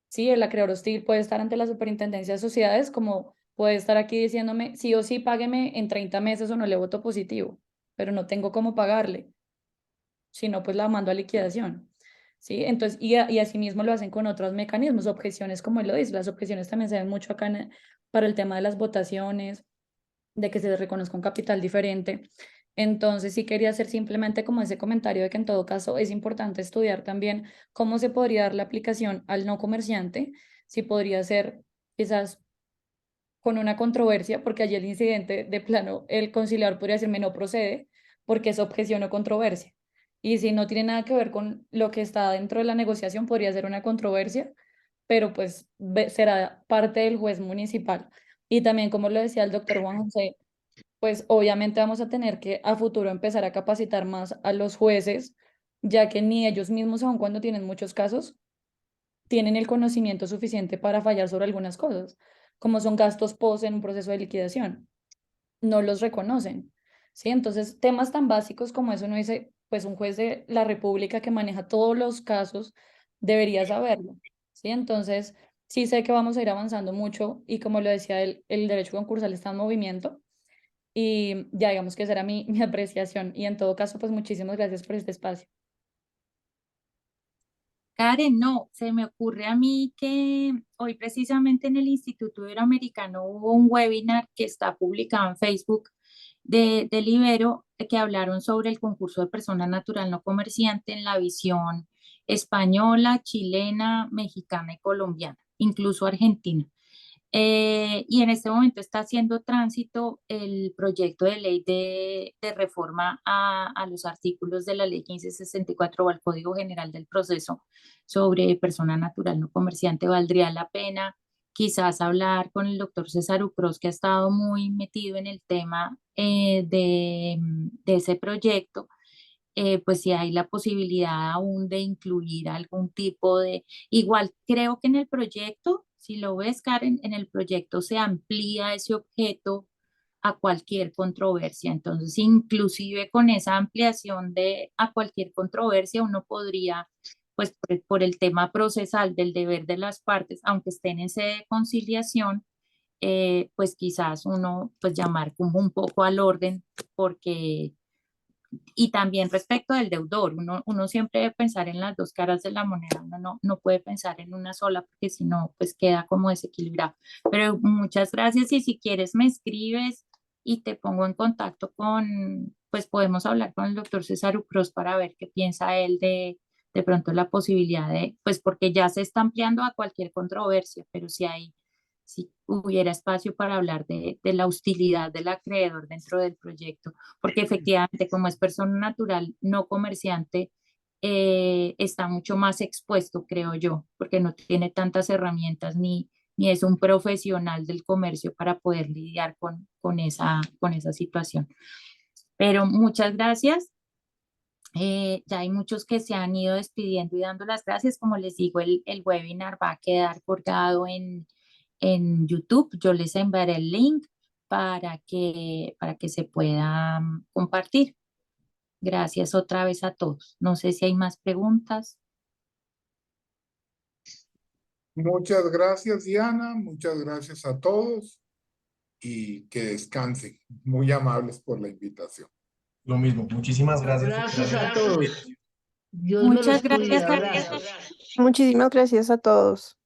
Sí, el acreedor hostil puede estar ante la Superintendencia de Sociedades como puede estar aquí diciéndome sí o sí págueme en 30 meses o no le voto positivo, pero no tengo cómo pagarle, si no pues la mando a liquidación. ¿Sí? Entonces, y asimismo lo hacen con otros mecanismos, objeciones como él lo dice, las objeciones también se ven mucho acá para el tema de las votaciones, de que se reconozca un capital diferente. Entonces, sí quería hacer simplemente como ese comentario de que en todo caso es importante estudiar también cómo se podría dar la aplicación al no comerciante, si podría ser quizás con una controversia, porque allí el incidente de plano, el conciliador podría decirme no procede, porque es objeción o controversia. Y si no tiene nada que ver con lo que está dentro de la negociación, podría ser una controversia, pero pues será parte del juez municipal. Y también, como lo decía el doctor Juan José, pues obviamente vamos a tener que a futuro empezar a capacitar más a los jueces, ya que ni ellos mismos, aun cuando tienen muchos casos, tienen el conocimiento suficiente para fallar sobre algunas cosas, como son gastos post en un proceso de liquidación. No los reconocen, ¿sí? Entonces, temas tan básicos como eso uno dice, pues un juez de la República que maneja todos los casos debería saberlo, ¿sí? Entonces, sí sé que vamos a ir avanzando mucho y como lo decía, el derecho concursal está en movimiento y ya digamos que será mi apreciación. Y en todo caso, pues muchísimas gracias por este espacio. Karen, no, se me ocurre a mí que hoy precisamente en el Instituto Iberoamericano hubo un webinar que está publicado en Facebook de Libero, que hablaron sobre el concurso de persona natural no comerciante en la visión española, chilena, mexicana y colombiana, incluso argentina. Y en este momento está haciendo tránsito el proyecto de ley de reforma a los artículos de la ley 1564 o al Código General del Proceso sobre persona natural no comerciante. Valdría la pena quizás hablar con el doctor César Ucros, que ha estado muy metido en el tema de ese proyecto, pues si hay la posibilidad aún de incluir algún tipo de, igual creo que en el proyecto, si lo ves, Karen, en el proyecto se amplía ese objeto a cualquier controversia. Entonces, inclusive con esa ampliación de a cualquier controversia, uno podría, pues por el tema procesal del deber de las partes, aunque estén en sede de conciliación, pues quizás uno pues llamar como un poco al orden porque y también respecto del deudor, uno siempre debe pensar en las dos caras de la moneda, uno no puede pensar en una sola porque si no, pues queda como desequilibrado. Pero muchas gracias y si quieres me escribes y te pongo en contacto con, pues podemos hablar con el doctor César Ucros para ver qué piensa él de pronto la posibilidad de, pues porque ya se está ampliando a cualquier controversia, pero si hubiera espacio para hablar de la hostilidad del acreedor dentro del proyecto, porque efectivamente como es persona natural, no comerciante, está mucho más expuesto, creo yo, porque no tiene tantas herramientas ni es un profesional del comercio para poder lidiar con esa situación. Pero muchas gracias. Ya hay muchos que se han ido despidiendo y dando las gracias. Como les digo, el webinar va a quedar colgado en YouTube. Yo les enviaré el link para que se pueda compartir. Gracias otra vez a todos. No sé si hay más preguntas. Muchas gracias, Diana. Muchas gracias a todos y que descansen. Muy amables por la invitación. Lo mismo, muchísimas gracias. Gracias a todos. Dios me los Muchas gracias. cuide. Abrazo. Muchísimas gracias a todos.